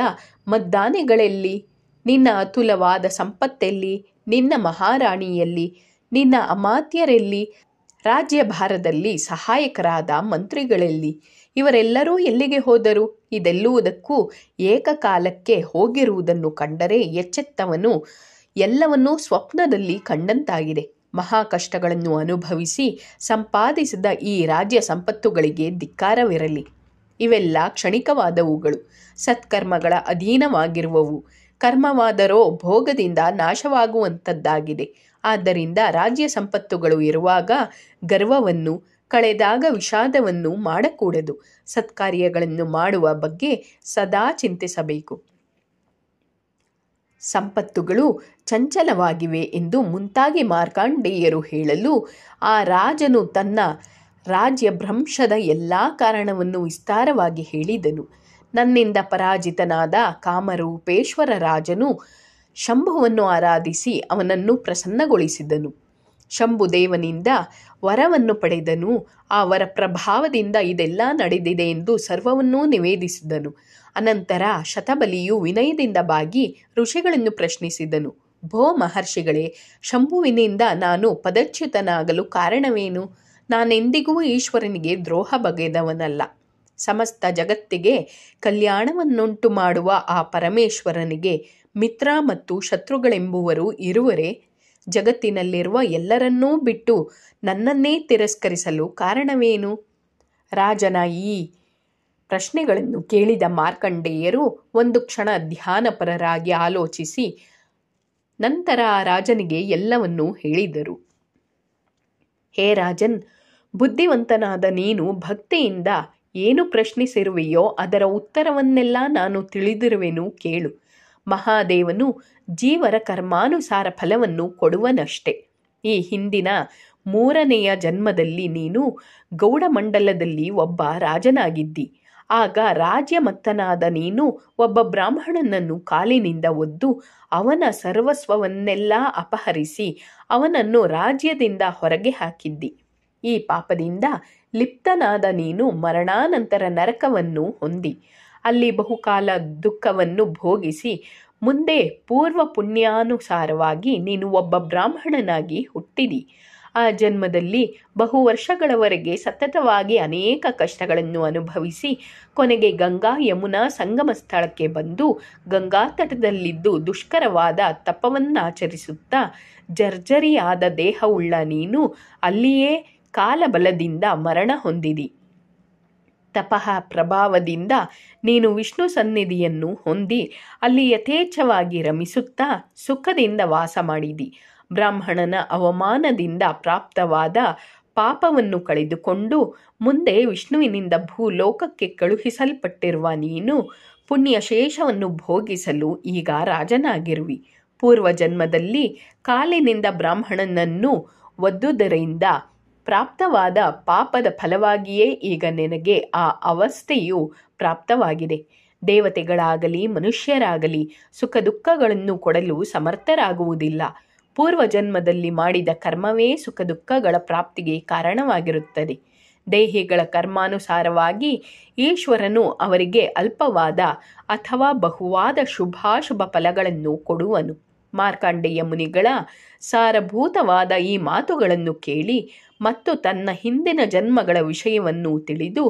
[SPEAKER 1] ಮದ್ದಾನೆಗಳೆಲ್ಲಿ? ನಿನ್ನ ಅತುಲವಾದ ಸಂಪತ್ತೆಲ್ಲಿ? ನಿನ್ನ ಮಹಾರಾಣಿಯಲ್ಲಿ? ನಿನ್ನ ಅಮಾತ್ಯರೆಲ್ಲಿ? ರಾಜ್ಯಭಾರದಲ್ಲಿ ಸಹಾಯಕರಾದ ಮಂತ್ರಿಗಳೆಲ್ಲಿ? ಇವರೆಲ್ಲರೂ ಎಲ್ಲಿಗೆ ಹೋದರು? ಇದೆಲ್ಲುವುದಕ್ಕೂ ಏಕಕಾಲಕ್ಕೆ ಹೋಗಿರುವುದನ್ನು ಕಂಡರೆ ಎಚ್ಚೆತ್ತವನು ಎಲ್ಲವನ್ನೂ ಸ್ವಪ್ನದಲ್ಲಿ ಕಂಡಂತಾಗಿದೆ. ಮಹಾ ಕಷ್ಟಗಳನ್ನು ಅನುಭವಿಸಿ ಸಂಪಾದಿಸಿದ ಈ ರಾಜ್ಯ ಸಂಪತ್ತುಗಳಿಗೆ ಧಿಕ್ಕಾರವಿರಲಿ. ಇವೆಲ್ಲ ಕ್ಷಣಿಕವಾದವುಗಳು, ಸತ್ಕರ್ಮಗಳ ಅಧೀನವಾಗಿರುವವು. ಕರ್ಮವಾದರೋ ಭೋಗದಿಂದ ನಾಶವಾಗುವಂಥದ್ದಾಗಿದೆ. ಆದ್ದರಿಂದ ರಾಜ್ಯ ಸಂಪತ್ತುಗಳು ಇರುವಾಗ ಗರ್ವವನ್ನು, ಕಳೆದಾಗ ವಿಷಾದವನ್ನು ಮಾಡಕೂಡದು. ಸತ್ಕಾರ್ಯಗಳನ್ನು ಮಾಡುವ ಬಗ್ಗೆ ಸದಾ ಚಿಂತಿಸಬೇಕು. ಸಂಪತ್ತುಗಳು ಚಂಚಲವಾಗಿವೆ ಎಂದು ಮುಂತಾಗಿ ಮಾರ್ಕಂಡೇಯರು ಹೇಳಲು ಆ ರಾಜನು ತನ್ನ ರಾಜ್ಯಭ್ರಂಶದ ಎಲ್ಲ ಕಾರಣವನ್ನು ವಿಸ್ತಾರವಾಗಿ ಹೇಳಿದನು. ನನ್ನಿಂದ ಪರಾಜಿತನಾದ ಕಾಮರೂಪೇಶ್ವರ ರಾಜನು ಶಂಭುವನ್ನು ಆರಾಧಿಸಿ ಅವನನ್ನು ಪ್ರಸನ್ನಗೊಳಿಸಿದನು. ಶಂಭುದೇವನಿಂದ ವರವನ್ನು ಪಡೆದನು. ಆ ವರ ಪ್ರಭಾವದಿಂದ ಇದೆಲ್ಲ ನಡೆದಿದೆ ಎಂದು ಸರ್ವವನ್ನೂ ನಿವೇದಿಸಿದನು. ಅನಂತರ ಶತಬಲಿಯು ವಿನಯದಿಂದ ಬಾಗಿ ಋಷಿಗಳನ್ನು ಪ್ರಶ್ನಿಸಿದನು. ಭೋ ಮಹರ್ಷಿಗಳೇ, ಶಂಭುವಿನಿಂದ ನಾನು ಪದಚ್ಯುತನಾಗಲು ಕಾರಣವೇನು? ನಾನೆಂದಿಗೂ ಈಶ್ವರನಿಗೆ ದ್ರೋಹ ಬಗೆದವನಲ್ಲ. ಸಮಸ್ತ ಜಗತ್ತಿಗೆ ಕಲ್ಯಾಣವನ್ನುಂಟು ಮಾಡುವ ಆ ಪರಮೇಶ್ವರನಿಗೆ ಮಿತ್ರ ಮತ್ತು ಶತ್ರುಗಳೆಂಬುವರು ಇರುವರೇ? ಜಗತ್ತಿನಲ್ಲಿರುವ ಎಲ್ಲರನ್ನೂ ಬಿಟ್ಟು ನನ್ನನ್ನೇ ತಿರಸ್ಕರಿಸಲು ಕಾರಣವೇನು? ರಾಜನ ಈ ಪ್ರಶ್ನೆಗಳನ್ನು ಕೇಳಿದ ಮಾರ್ಕಂಡೇಯರು ಒಂದು ಕ್ಷಣ ಧ್ಯಾನಪರರಾಗಿ ಆಲೋಚಿಸಿ ನಂತರ ಆ ರಾಜನಿಗೆ ಎಲ್ಲವನ್ನೂ ಹೇಳಿದರು. ಹೇ ರಾಜನ್, ಬುದ್ಧಿವಂತನಾದ ನೀನು ಭಕ್ತಿಯಿಂದ ಏನು ಪ್ರಶ್ನಿಸಿರುವೆಯೋ ಅದರ ಉತ್ತರವನ್ನೆಲ್ಲ ನಾನು ತಿಳಿದಿರುವೆನು, ಕೇಳು. ಮಹಾದೇವನು ಜೀವರ ಕರ್ಮಾನುಸಾರ ಫಲವನ್ನು ಕೊಡುವನಷ್ಟೆ. ಈ ಹಿಂದಿನ 3ನೆಯ ಜನ್ಮದಲ್ಲಿ ನೀನು ಗೌಡಮಂಡಲದಲ್ಲಿ ಒಬ್ಬ ರಾಜನಾಗಿದ್ದಿ. ಆಗ ರಾಜ್ಯಮತ್ತನಾದ ನೀನು ಒಬ್ಬ ಬ್ರಾಹ್ಮಣನನ್ನು ಕಾಲಿನಿಂದ ಒದ್ದು ಅವನ ಸರ್ವಸ್ವವನ್ನೆಲ್ಲ ಅಪಹರಿಸಿ ಅವನನ್ನು ರಾಜ್ಯದಿಂದ ಹೊರಗೆ ಹಾಕಿದ್ದಿ. ಈ ಪಾಪದಿಂದ ಲಿಪ್ತನಾದ ನೀನು ಮರಣಾನಂತರ ನರಕವನ್ನು ಹೊಂದಿ ಅಲ್ಲಿ ಬಹುಕಾಲ ದುಃಖವನ್ನು ಭೋಗಿಸಿ ಮುಂದೆ ಪೂರ್ವ ಪುಣ್ಯಾನುಸಾರವಾಗಿ ನೀನು ಒಬ್ಬ ಬ್ರಾಹ್ಮಣನಾಗಿ ಹುಟ್ಟಿದಿ. ಆ ಜನ್ಮದಲ್ಲಿ ಬಹು ವರ್ಷಗಳವರೆಗೆ ಸತತವಾಗಿ ಅನೇಕ ಕಷ್ಟಗಳನ್ನು ಅನುಭವಿಸಿ ಕೊನೆಗೆ ಗಂಗಾ ಯಮುನಾ ಸಂಗಮ ಸ್ಥಳಕ್ಕೆ ಬಂದು ಗಂಗಾ ತಟದಲ್ಲಿದ್ದು ದುಷ್ಕರವಾದ ತಪವನ್ನಾಚರಿಸುತ್ತಾ ಜರ್ಜರಿಯಾದ ದೇಹವುಳ್ಳ ನೀನು ಅಲ್ಲಿಯೇ ಕಾಲಬಲದಿಂದ ಮರಣ ಹೊಂದಿದಿ. ತಪಃ ಪ್ರಭಾವದಿಂದ ನೀನು ವಿಷ್ಣು ಸನ್ನಿಧಿಯನ್ನು ಹೊಂದಿ ಅಲ್ಲಿ ಯಥೇಚ್ಛವಾಗಿ ರಮಿಸುತ್ತಾ ಸುಖದಿಂದ ವಾಸ ಮಾಡಿದಿ. ಬ್ರಾಹ್ಮಣನ ಅವಮಾನದಿಂದ ಪ್ರಾಪ್ತವಾದ ಪಾಪವನ್ನು ಕಳೆದುಕೊಂಡು ಮುಂದೆ ವಿಷ್ಣುವಿನಿಂದ ಭೂಲೋಕಕ್ಕೆ ಕಳುಹಿಸಲ್ಪಟ್ಟಿರುವ ನೀನು ಪುಣ್ಯ ಶೇಷವನ್ನು ಭೋಗಿಸಲು ಈಗ ರಾಜನಾಗಿರುವಿ. ಪೂರ್ವ ಜನ್ಮದಲ್ಲಿ ಕಾಲಿನಿಂದ ಬ್ರಾಹ್ಮಣನನ್ನು ಒದ್ದುದರಿಂದ ಪ್ರಾಪ್ತವಾದ ಪಾಪದ ಫಲವಾಗಿಯೇ ಈಗ ನಿನಗೆ ಆ ಅವಸ್ಥೆಯು ಪ್ರಾಪ್ತವಾಗಿದೆ. ದೇವತೆಗಳಾಗಲಿ ಮನುಷ್ಯರಾಗಲಿ ಸುಖ ದುಃಖಗಳನ್ನು ಕೊಡಲು ಸಮರ್ಥರಾಗುವುದಿಲ್ಲ. ಪೂರ್ವ ಜನ್ಮದಲ್ಲಿ ಮಾಡಿದ ಕರ್ಮವೇ ಸುಖ ದುಃಖಗಳ ಪ್ರಾಪ್ತಿಗೆ ಕಾರಣವಾಗಿರುತ್ತದೆ. ದೇಹಿಗಳ ಕರ್ಮಾನುಸಾರವಾಗಿ ಈಶ್ವರನು ಅವರಿಗೆ ಅಲ್ಪವಾದ ಅಥವಾ ಬಹುವಾದ ಶುಭಾಶುಭ ಫಲಗಳನ್ನು ಕೊಡುವನು. ಮಾರ್ಕಂಡೇಯ ಮುನಿಗಳ ಸಾರಭೂತವಾದ ಈ ಮಾತುಗಳನ್ನು ಕೇಳಿ ಮತ್ತು ತನ್ನ ಹಿಂದಿನ ಜನ್ಮಗಳ ವಿಷಯವನ್ನು ತಿಳಿದು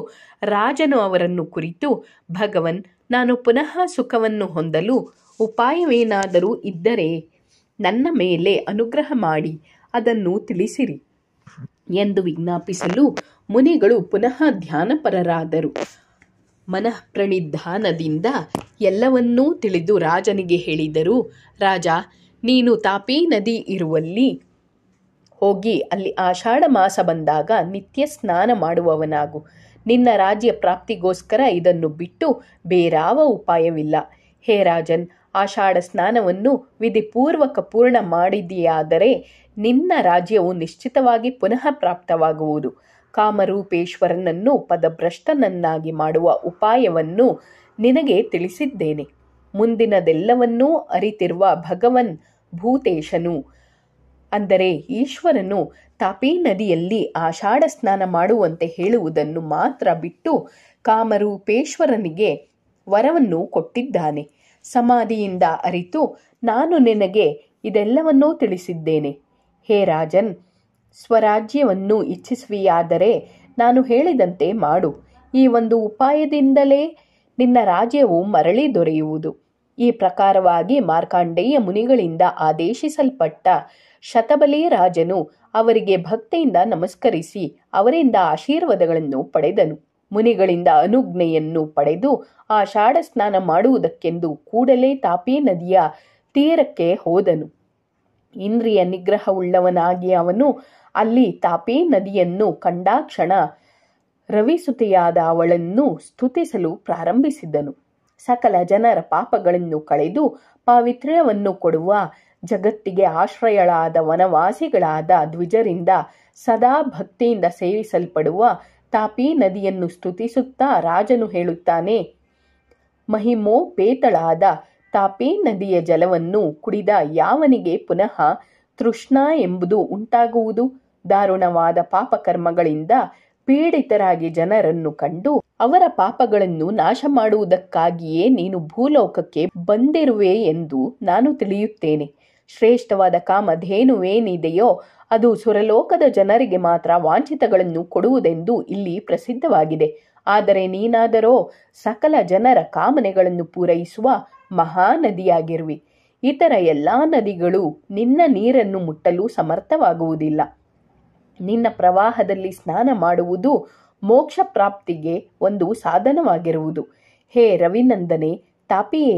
[SPEAKER 1] ರಾಜನು ಅವರನ್ನು ಕುರಿತು, ಭಗವನ್, ನಾನು ಪುನಃ ಸುಖವನ್ನು ಹೊಂದಲು ಉಪಾಯವೇನಾದರೂ ಇದ್ದರೆ ನನ್ನ ಮೇಲೆ ಅನುಗ್ರಹ ಮಾಡಿ ಅದನ್ನು ತಿಳಿಸಿರಿ ಎಂದು ವಿಜ್ಞಾಪಿಸಲು ಮುನಿಗಳು ಪುನಃ ಧ್ಯಾನಪರರಾದರು. ಮನಃಪ್ರಣಿಧಾನದಿಂದ ಎಲ್ಲವನ್ನೂ ತಿಳಿದು ರಾಜನಿಗೆ ಹೇಳಿದರು. ರಾಜ, ನೀನು ತಾಪಿ ನದಿ ಇರುವಲ್ಲಿ ಹೋಗಿ ಅಲ್ಲಿ ಆಷಾಢ ಮಾಸ ಬಂದಾಗ ನಿತ್ಯ ಸ್ನಾನ ಮಾಡುವವನಾಗು. ನಿನ್ನ ರಾಜ್ಯ ಪ್ರಾಪ್ತಿಗೋಸ್ಕರ ಇದನ್ನು ಬಿಟ್ಟು ಬೇರಾವ ಉಪಾಯವಿಲ್ಲ. ಹೇ ರಾಜನ್, ಆಷಾಢ ಸ್ನಾನವನ್ನು ವಿಧಿಪೂರ್ವಕ ಪೂರ್ಣ ಮಾಡಿದೆಯಾದರೆ ನಿನ್ನ ರಾಜ್ಯವು ನಿಶ್ಚಿತವಾಗಿ ಪುನಃ ಪ್ರಾಪ್ತವಾಗುವುದು. ಕಾಮರೂಪೇಶ್ವರನನ್ನು ಪದಭ್ರಷ್ಟನನ್ನಾಗಿ ಮಾಡುವ ಉಪಾಯವನ್ನು ನಿನಗೆ ತಿಳಿಸಿದ್ದೇನೆ. ಮುಂದಿನದೆಲ್ಲವನ್ನೂ ಅರಿತಿರುವ ಭಗವನ್ ಭೂತೇಶನು ಅಂದರೆ ಈಶ್ವರನು ತಾಪಿ ನದಿಯಲ್ಲಿ ಆಷಾಢ ಸ್ನಾನ ಮಾಡುವಂತೆ ಹೇಳುವುದನ್ನು ಮಾತ್ರ ಬಿಟ್ಟು ಕಾಮರೂಪೇಶ್ವರನಿಗೆ ವರವನ್ನು ಕೊಟ್ಟಿದ್ದಾನೆ. ಸಮಾಧಿಯಿಂದ ಅರಿತು ನಾನು ನಿನಗೆ ಇದೆಲ್ಲವನ್ನೂ ತಿಳಿಸಿದ್ದೇನೆ. ಹೇ ರಾಜನ್, ಸ್ವರಾಜ್ಯವನ್ನು ಇಚ್ಛಿಸುವಿಯಾದರೆ ನಾನು ಹೇಳಿದಂತೆ ಮಾಡು. ಈ ಒಂದು ಉಪಾಯದಿಂದಲೇ ನಿನ್ನ ರಾಜ್ಯವು ಮರಳಿ ದೊರೆಯುವುದು. ಈ ಪ್ರಕಾರವಾಗಿ ಮಾರ್ಕಂಡೇಯ ಮುನಿಗಳಿಂದ ಆದೇಶಿಸಲ್ಪಟ್ಟ ಶತಬಲಿ ರಾಜನು ಅವರಿಗೆ ಭಕ್ತಿಯಿಂದ ನಮಸ್ಕರಿಸಿ ಅವರಿಂದ ಆಶೀರ್ವಾದಗಳನ್ನು ಪಡೆದನು. ಮುನಿಗಳಿಂದ ಅನುಜ್ಞೆಯನ್ನು ಪಡೆದು ಆಷಾಢ ಸ್ನಾನ ಮಾಡುವುದಕ್ಕೆಂದು ಕೂಡಲೇ ತಾಪಿ ನದಿಯ ತೀರಕ್ಕೆ ಹೋದನು. ಇಂದ್ರಿಯ ನಿಗ್ರಹವುಳ್ಳವನಾಗಿ ಅವನು ಅಲ್ಲಿ ತಾಪಿ ನದಿಯನ್ನು ಕಂಡಾಕ್ಷಣ ರವಿಸುತೆಯಾದ ಅವಳನ್ನು ಸ್ತುತಿಸಲು ಪ್ರಾರಂಭಿಸಿದನು. ಸಕಲ ಜನರ ಪಾಪಗಳನ್ನು ಕಳೆದು ಪಾವಿತ್ರ್ಯವನ್ನು ಕೊಡುವ ಜಗತ್ತಿಗೆ ಆಶ್ರಯಳಾದ ವನವಾಸಿಗಳಾದ ದ್ವಿಜರಿಂದ ಸದಾ ಭಕ್ತಿಯಿಂದ ಸೇವಿಸಲ್ಪಡುವ ತಾಪಿ ನದಿಯನ್ನು ಸ್ತುತಿಸುತ್ತಾ ರಾಜನು ಹೇಳುತ್ತಾನೆ. ಮಹಿಮೋಪೇತಳಾದ ತಾಪಿ ನದಿಯ ಜಲವನ್ನು ಕುಡಿದ ಯಾವನಿಗೆ ಪುನಃ ತೃಷ್ಣಾ ಎಂಬುದು ಉಂಟಾಗುವುದು? ದಾರುಣವಾದ ಪಾಪಕರ್ಮಗಳಿಂದ ಪೀಡಿತರಾಗಿ ಜನರನ್ನು ಕಂಡು ಅವರ ಪಾಪಗಳನ್ನು ನಾಶ ಮಾಡುವುದಕ್ಕಾಗಿಯೇ ನೀನು ಭೂಲೋಕಕ್ಕೆ ಬಂದಿರುವೆ ಎಂದು ನಾನು ತಿಳಿಯುತ್ತೇನೆ. ಶ್ರೇಷ್ಠವಾದ ಕಾಮಧೇನುವೇನಿದೆಯೋ ಅದು ಸುರಲೋಕದ ಜನರಿಗೆ ಮಾತ್ರ ವಾಂಛಿತಗಳನ್ನು ಕೊಡುವುದೆಂದು ಇಲ್ಲಿ ಪ್ರಸಿದ್ಧವಾಗಿದೆ. ಆದರೆ ನೀನಾದರೋ ಸಕಲ ಜನರ ಕಾಮನೆಗಳನ್ನು ಪೂರೈಸುವ ಮಹಾನದಿಯಾಗಿರುವಿ. ಇತರ ಎಲ್ಲ ನದಿಗಳು ನಿನ್ನ ನೀರನ್ನು ಮುಟ್ಟಲು ಸಮರ್ಥವಾಗುವುದಿಲ್ಲ. ನಿನ್ನ ಪ್ರವಾಹದಲ್ಲಿ ಸ್ನಾನ ಮಾಡುವುದು ಮೋಕ್ಷ ಪ್ರಾಪ್ತಿಗೆ ಒಂದು ಸಾಧನವಾಗಿರುವುದು. ಹೇ ರವಿನಂದನೆ, ತಾಪಿಯೇ,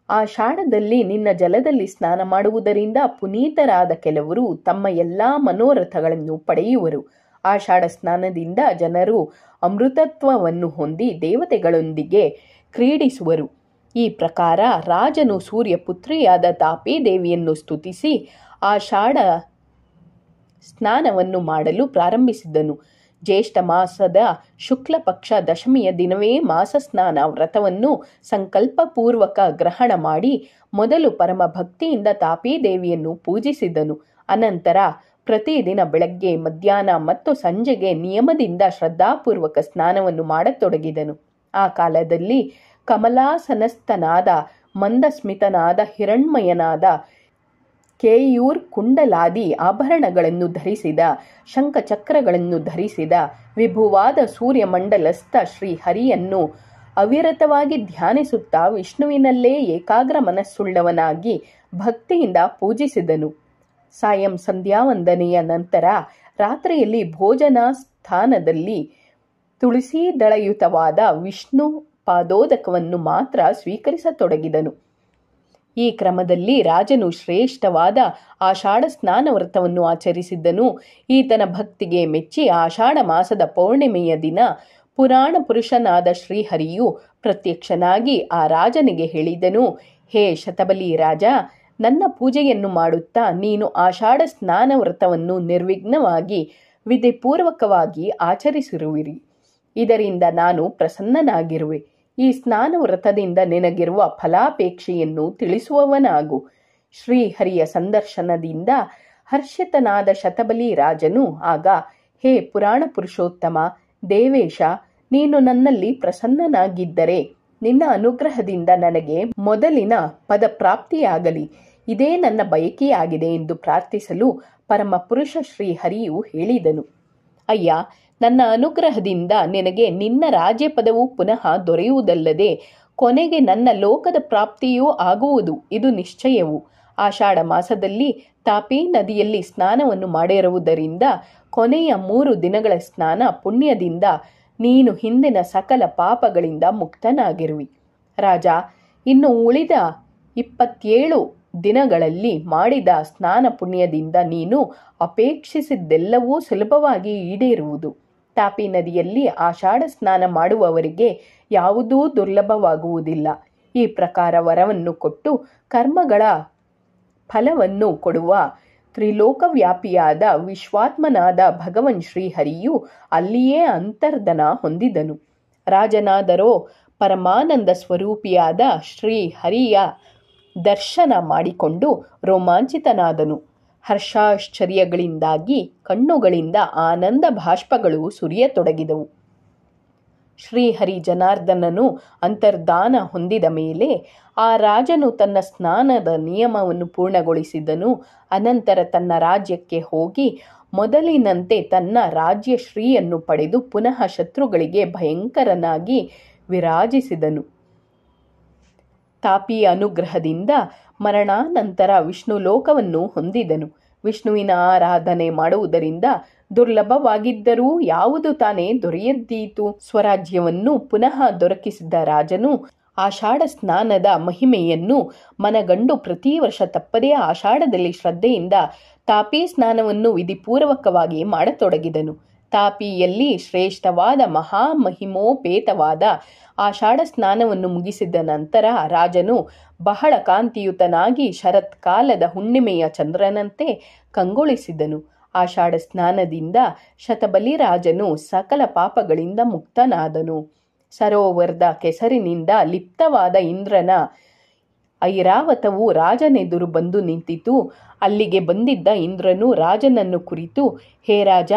[SPEAKER 1] ಆಷಾಢದಲ್ಲಿ ನಿನ್ನ ಜಲದಲ್ಲಿ ಸ್ನಾನ ಮಾಡುವುದರಿಂದ ಪುನೀತರಾದ ಕೆಲವರು ತಮ್ಮ ಎಲ್ಲ ಮನೋರಥಗಳನ್ನು ಪಡೆಯುವರು. ಆಷಾಢ ಸ್ನಾನದಿಂದ ಜನರು ಅಮೃತತ್ವವನ್ನು ಹೊಂದಿ ದೇವತೆಗಳೊಂದಿಗೆ ಕ್ರೀಡಿಸುವರು. ಈ ಪ್ರಕಾರ ರಾಜನು ಸೂರ್ಯಪುತ್ರಿಯಾದ ತಾಪಿ ದೇವಿಯನ್ನು ಸ್ತುತಿಸಿ ಆಷಾಢ ಸ್ನಾನವನ್ನು ಮಾಡಲು ಪ್ರಾರಂಭಿಸಿದನು. ಜ್ಯೇಷ್ಠ ಮಾಸದ ಶುಕ್ಲ ಪಕ್ಷ ದಶಮಿಯ ದಿನವೇ ಮಾಸ ಸ್ನಾನ ವ್ರತವನ್ನು ಸಂಕಲ್ಪಪೂರ್ವಕ ಗ್ರಹಣ ಮಾಡಿ ಮೊದಲು ಪರಮ ಭಕ್ತಿಯಿಂದ ತಾಪಿ ದೇವಿಯನ್ನು ಪೂಜಿಸಿದನು. ಅನಂತರ ಪ್ರತಿದಿನ ಬೆಳಗ್ಗೆ, ಮಧ್ಯಾಹ್ನ ಮತ್ತು ಸಂಜೆಗೆ ನಿಯಮದಿಂದ ಶ್ರದ್ಧಾಪೂರ್ವಕ ಸ್ನಾನವನ್ನು ಮಾಡತೊಡಗಿದನು. ಆ ಕಾಲದಲ್ಲಿ ಕಮಲಾಸನಸ್ಥನಾದ ಮಂದಸ್ಮಿತನಾದ ಹಿರಣ್ಮಯನಾದ ಕೇಯೂರ್ ಕುಂಡಲಾದಿ ಆಭರಣಗಳನ್ನು ಧರಿಸಿದ, ಶಂಖಚಕ್ರಗಳನ್ನು ಧರಿಸಿದ ವಿಭುವಾದ ಸೂರ್ಯಮಂಡಲಸ್ಥ ಶ್ರೀಹರಿಯನ್ನು ಅವಿರತವಾಗಿ ಧ್ಯಾನಿಸುತ್ತಾ ವಿಷ್ಣುವಿನಲ್ಲೇ ಏಕಾಗ್ರ ಮನಸ್ಸುಳ್ಳವನಾಗಿ ಭಕ್ತಿಯಿಂದ ಪೂಜಿಸಿದನು. ಸಾಯಂ ಸಂಧ್ಯಾವಂದನೆಯ ನಂತರ ರಾತ್ರಿಯಲ್ಲಿ ಭೋಜನ ಸ್ಥಾನದಲ್ಲಿ ತುಳಸೀದಳಯುತವಾದ ವಿಷ್ಣು ಪಾದೋದಕವನ್ನು ಮಾತ್ರ ಸ್ವೀಕರಿಸತೊಡಗಿದನು. ಈ ಕ್ರಮದಲ್ಲಿ ರಾಜನು ಶ್ರೇಷ್ಠವಾದ ಆಷಾಢ ಸ್ನಾನ ವ್ರತವನ್ನು ಆಚರಿಸಿದ್ದನು. ಈತನ ಭಕ್ತಿಗೆ ಮೆಚ್ಚಿ ಆಷಾಢ ಮಾಸದ ಪೌರ್ಣಿಮೆಯ ದಿನ ಪುರಾಣ ಪುರುಷನಾದ ಶ್ರೀಹರಿಯು ಪ್ರತ್ಯಕ್ಷನಾಗಿ ಆ ರಾಜನಿಗೆ ಹೇಳಿದನು, ಹೇ ಶತಬಲಿ ರಾಜ, ನನ್ನ ಪೂಜೆಯನ್ನು ಮಾಡುತ್ತಾ ನೀನು ಆಷಾಢ ಸ್ನಾನ ವ್ರತವನ್ನು ನಿರ್ವಿಘ್ನವಾಗಿ ವಿಧಿಪೂರ್ವಕವಾಗಿ ಆಚರಿಸಿರುವಿರಿ. ಇದರಿಂದ ನಾನು ಪ್ರಸನ್ನನಾಗಿರುವೆ. ಈ ಸ್ನಾನ ವ್ರತದಿಂದ ನಿನಗಿರುವ ಫಲಾಪೇಕ್ಷೆಯನ್ನು ತಿಳಿಸುವವನಾಗು. ಶ್ರೀಹರಿಯ ಸಂದರ್ಶನದಿಂದ ಹರ್ಷಿತನಾದ ಶತಬಲಿ ರಾಜನು ಆಗ, ಹೇ ಪುರಾಣ ಪುರುಷೋತ್ತಮ ದೇವೇಶ, ನೀನು ನನ್ನಲ್ಲಿ ಪ್ರಸನ್ನನಾಗಿದ್ದರೆ ನಿನ್ನ ಅನುಗ್ರಹದಿಂದ ನನಗೆ ಮೊದಲಿನ ಪದಪ್ರಾಪ್ತಿಯಾಗಲಿ. ಇದೇ ನನ್ನ ಬಯಕೆಯಾಗಿದೆ ಎಂದು ಪ್ರಾರ್ಥಿಸಲು ಪರಮಪುರುಷ ಶ್ರೀಹರಿಯು ಹೇಳಿದನು. ಅಯ್ಯ, ನನ್ನ ಅನುಗ್ರಹದಿಂದ ನಿನಗೆ ನಿನ್ನ ರಾಜ್ಯ ಪದವು ಪುನಃ ದೊರೆಯುವುದಲ್ಲದೆ ಕೊನೆಗೆ ನನ್ನ ಲೋಕದ ಪ್ರಾಪ್ತಿಯೂ ಆಗುವುದು, ಇದು ನಿಶ್ಚಯವು. ಆಷಾಢ ಮಾಸದಲ್ಲಿ ತಾಪಿ ನದಿಯಲ್ಲಿ ಸ್ನಾನವನ್ನು ಮಾಡಿರುವುದರಿಂದ ಕೊನೆಯ 3 ದಿನಗಳ ಸ್ನಾನ ಪುಣ್ಯದಿಂದ ನೀನು ಹಿಂದಿನ ಸಕಲ ಪಾಪಗಳಿಂದ ಮುಕ್ತನಾಗಿರುವಿ. ರಾಜ, ಇನ್ನು ಉಳಿದ 27 ದಿನಗಳಲ್ಲಿ ಮಾಡಿದ ಸ್ನಾನ ಪುಣ್ಯದಿಂದ ನೀನು ಅಪೇಕ್ಷಿಸಿದ್ದೆಲ್ಲವೂ ಸುಲಭವಾಗಿ ಈಡೇರುವುದು. ತಾಪಿ ನದಿಯಲ್ಲಿ ಆಷಾಢ ಸ್ನಾನ ಮಾಡುವವರಿಗೆ ಯಾವುದೂ ದುರ್ಲಭವಾಗುವುದಿಲ್ಲ. ಈ ಪ್ರಕಾರ ವರವನ್ನು ಕೊಟ್ಟು ಕರ್ಮಗಳ ಫಲವನ್ನು ಕೊಡುವ ತ್ರಿಲೋಕವ್ಯಾಪಿಯಾದ ವಿಶ್ವಾತ್ಮನಾದ ಭಗವನ್ ಶ್ರೀಹರಿಯು ಅಲ್ಲಿಯೇ ಅಂತರ್ಧನ ಹೊಂದಿದನು. ರಾಜನಾದರೋ ಪರಮಾನಂದ ಸ್ವರೂಪಿಯಾದ ಶ್ರೀಹರಿಯ ದರ್ಶನ ಮಾಡಿಕೊಂಡು ರೋಮಾಂಚಿತನಾದನು. ಹರ್ಷಾಶ್ಚರ್ಯಗಳಿಂದಾಗಿ ಕಣ್ಣುಗಳಿಂದ ಆನಂದ ಬಾಷ್ಪಗಳು ಸುರಿಯತೊಡಗಿದವು. ಶ್ರೀಹರಿ ಜನಾರ್ದನನು ಅಂತರ್ಧಾನ ಹೊಂದಿದ ಮೇಲೆ ಆ ರಾಜನು ತನ್ನ ಸ್ನಾನದ ನಿಯಮವನ್ನು ಪೂರ್ಣಗೊಳಿಸಿದನು. ಅನಂತರ ತನ್ನ ರಾಜ್ಯಕ್ಕೆ ಹೋಗಿ ಮೊದಲಿನಂತೆ ತನ್ನ ರಾಜ್ಯಶ್ರೀಯನ್ನು ಪಡೆದು ಪುನಃ ಶತ್ರುಗಳಿಗೆ ಭಯಂಕರನಾಗಿ ವಿರಾಜಿಸಿದನು. ತಾಪಿಯ ಅನುಗ್ರಹದಿಂದ ಮರಣಾನಂತರ ವಿಷ್ಣು ಲೋಕವನ್ನು ಹೊಂದಿದನು. ವಿಷ್ಣುವಿನ ಆರಾಧನೆ ಮಾಡುವುದರಿಂದ ದುರ್ಲಭವಾಗಿದ್ದರೂ ಯಾವುದು ತಾನೇ ದೊರೆಯದ್ದೀತು. ಸ್ವರಾಜ್ಯವನ್ನು ಪುನಃ ದೊರಕಿಸಿದ ರಾಜನು ಆಷಾಢ ಸ್ನಾನದ ಮಹಿಮೆಯನ್ನು ಮನಗಂಡು ಪ್ರತಿ ವರ್ಷ ತಪ್ಪದೇ ಆಷಾಢದಲ್ಲಿ ಶ್ರದ್ಧೆಯಿಂದ ತಾಪಿ ಸ್ನಾನವನ್ನು ವಿಧಿಪೂರ್ವಕವಾಗಿ ಮಾಡತೊಡಗಿದನು. ತಾಪಿಯಲ್ಲಿ ಶ್ರೇಷ್ಠವಾದ ಮಹಾಮಹಿಮೋಪೇತವಾದ ಆಷಾಢ ಸ್ನಾನವನ್ನು ಮುಗಿಸಿದ ನಂತರ ರಾಜನು ಬಹಳ ಕಾಂತಿಯುತನಾಗಿ ಶರತ್ಕಾಲದ ಹುಣ್ಣಿಮೆಯ ಚಂದ್ರನಂತೆ ಕಂಗೊಳಿಸಿದನು. ಆಷಾಢ ಸ್ನಾನದಿಂದ ಶತಬಲಿ ರಾಜನು ಸಕಲ ಪಾಪಗಳಿಂದ ಮುಕ್ತನಾದನು. ಸರೋವರದ ಕೆಸರಿನಿಂದ ಲಿಪ್ತವಾದ ಇಂದ್ರನ ಐರಾವತವು ರಾಜನೆದುರು ಬಂದು ನಿಂತಿತು. ಅಲ್ಲಿಗೆ ಬಂದಿದ್ದ ಇಂದ್ರನು ರಾಜನನ್ನು ಕುರಿತು, ಹೇ ರಾಜ,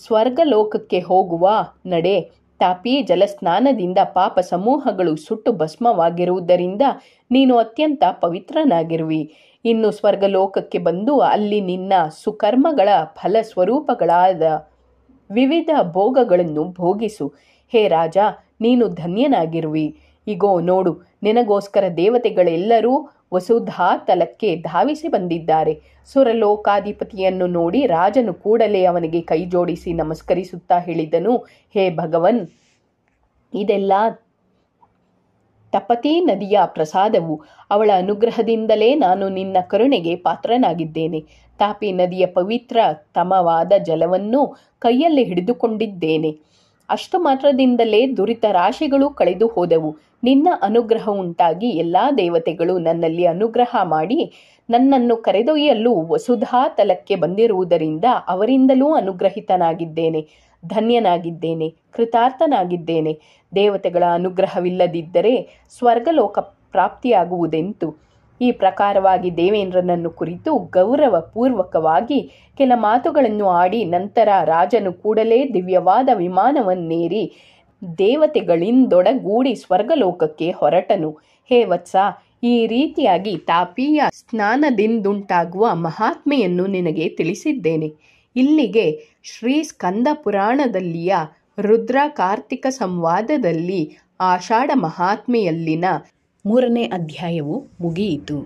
[SPEAKER 1] ಸ್ವರ್ಗಲೋಕಕ್ಕೆ ಹೋಗುವ ನಡೆ. ತಾಪಿ ಜಲಸ್ನಾನದಿಂದ ಪಾಪ ಸಮೂಹಗಳು ಸುಟ್ಟು ಭಸ್ಮವಾಗಿರುವುದರಿಂದ ನೀನು ಅತ್ಯಂತ ಪವಿತ್ರನಾಗಿರುವಿ. ಇನ್ನು ಸ್ವರ್ಗಲೋಕಕ್ಕೆ ಬಂದು ಅಲ್ಲಿ ನಿನ್ನ ಸುಕರ್ಮಗಳ ಫಲ ಸ್ವರೂಪಗಳಾದ ವಿವಿಧ ಭೋಗಗಳನ್ನು ಭೋಗಿಸು. ಹೇ ರಾಜ, ನೀನು ಧನ್ಯನಾಗಿರುವಿ. ಇಗೋ ನೋಡು, ನಿನಗೋಸ್ಕರ ದೇವತೆಗಳೆಲ್ಲರೂ ವಸುಧಾತಲಕ್ಕೆ ಧಾವಿಸಿ ಬಂದಿದ್ದಾರೆ. ಸುರಲೋಕಾಧಿಪತಿಯನ್ನು ನೋಡಿ ರಾಜನು ಕೂಡಲೇ ಅವನಿಗೆ ಕೈಜೋಡಿಸಿ ನಮಸ್ಕರಿಸುತ್ತಾ ಹೇಳಿದನು, ಹೇ ಭಗವನ್, ಇದೆಲ್ಲ ತಪತಿ ನದಿಯ ಪ್ರಸಾದವು. ಅವಳ ಅನುಗ್ರಹದಿಂದಲೇ ನಾನು ನಿನ್ನ ಕರುಣೆಗೆ ಪಾತ್ರನಾಗಿದ್ದೇನೆ. ತಾಪಿ ನದಿಯ ಪವಿತ್ರ ತಮವಾದ ಜಲವನ್ನು ಕೈಯಲ್ಲಿ ಹಿಡಿದುಕೊಂಡಿದ್ದೇನೆ. ಅಷ್ಟು ಮಾತ್ರದಿಂದಲೇ ದುರಿತ ರಾಶಿಗಳು ಕಳೆದು ಹೋದವು. ನಿನ್ನ ಅನುಗ್ರಹ ಉಂಟಾಗಿ ಎಲ್ಲ ದೇವತೆಗಳು ನನ್ನಲ್ಲಿ ಅನುಗ್ರಹ ಮಾಡಿ ನನ್ನನ್ನು ಕರೆದೊಯ್ಯಲು ವಸುಧಾತಲಕ್ಕೆ ಬಂದಿರುವುದರಿಂದ ಅವರಿಂದಲೂ ಅನುಗ್ರಹಿತನಾಗಿದ್ದೇನೆ, ಧನ್ಯನಾಗಿದ್ದೇನೆ, ಕೃತಾರ್ಥನಾಗಿದ್ದೇನೆ. ದೇವತೆಗಳ ಅನುಗ್ರಹವಿಲ್ಲದಿದ್ದರೆ ಸ್ವರ್ಗಲೋಕ ಪ್ರಾಪ್ತಿಯಾಗುವುದೆಂತು? ಈ ಪ್ರಕಾರವಾಗಿ ದೇವೇಂದ್ರನನ್ನು ಕುರಿತು ಗೌರವಪೂರ್ವಕವಾಗಿ ಕೆಲ ಮಾತುಗಳನ್ನು ಆಡಿ ನಂತರ ರಾಜನು ಕೂಡಲೇ ದಿವ್ಯವಾದ ವಿಮಾನವನ್ನೇರಿ ದೇವತೆಗಳಿಂದೊಡಗೂಡಿ ಸ್ವರ್ಗಲೋಕಕ್ಕೆ ಹೊರಟನು. ಹೇ ವತ್ಸ, ಈ ರೀತಿಯಾಗಿ ತಾಪೀಯ ಸ್ನಾನದಿಂದುಂಟಾಗುವ ಮಹಾತ್ಮೆಯನ್ನು ನಿನಗೆ ತಿಳಿಸಿದ್ದೇನೆ. ಇಲ್ಲಿಗೆ ಶ್ರೀ ಸ್ಕಂದ ಪುರಾಣದಲ್ಲಿಯ ರುದ್ರ ಕಾರ್ತಿಕ ಸಂವಾದದಲ್ಲಿ ಆಷಾಢ ಮಹಾತ್ಮೆಯಲ್ಲಿನ 3ನೇ ಅಧ್ಯಾಯವು ಮುಗಿಯಿತು.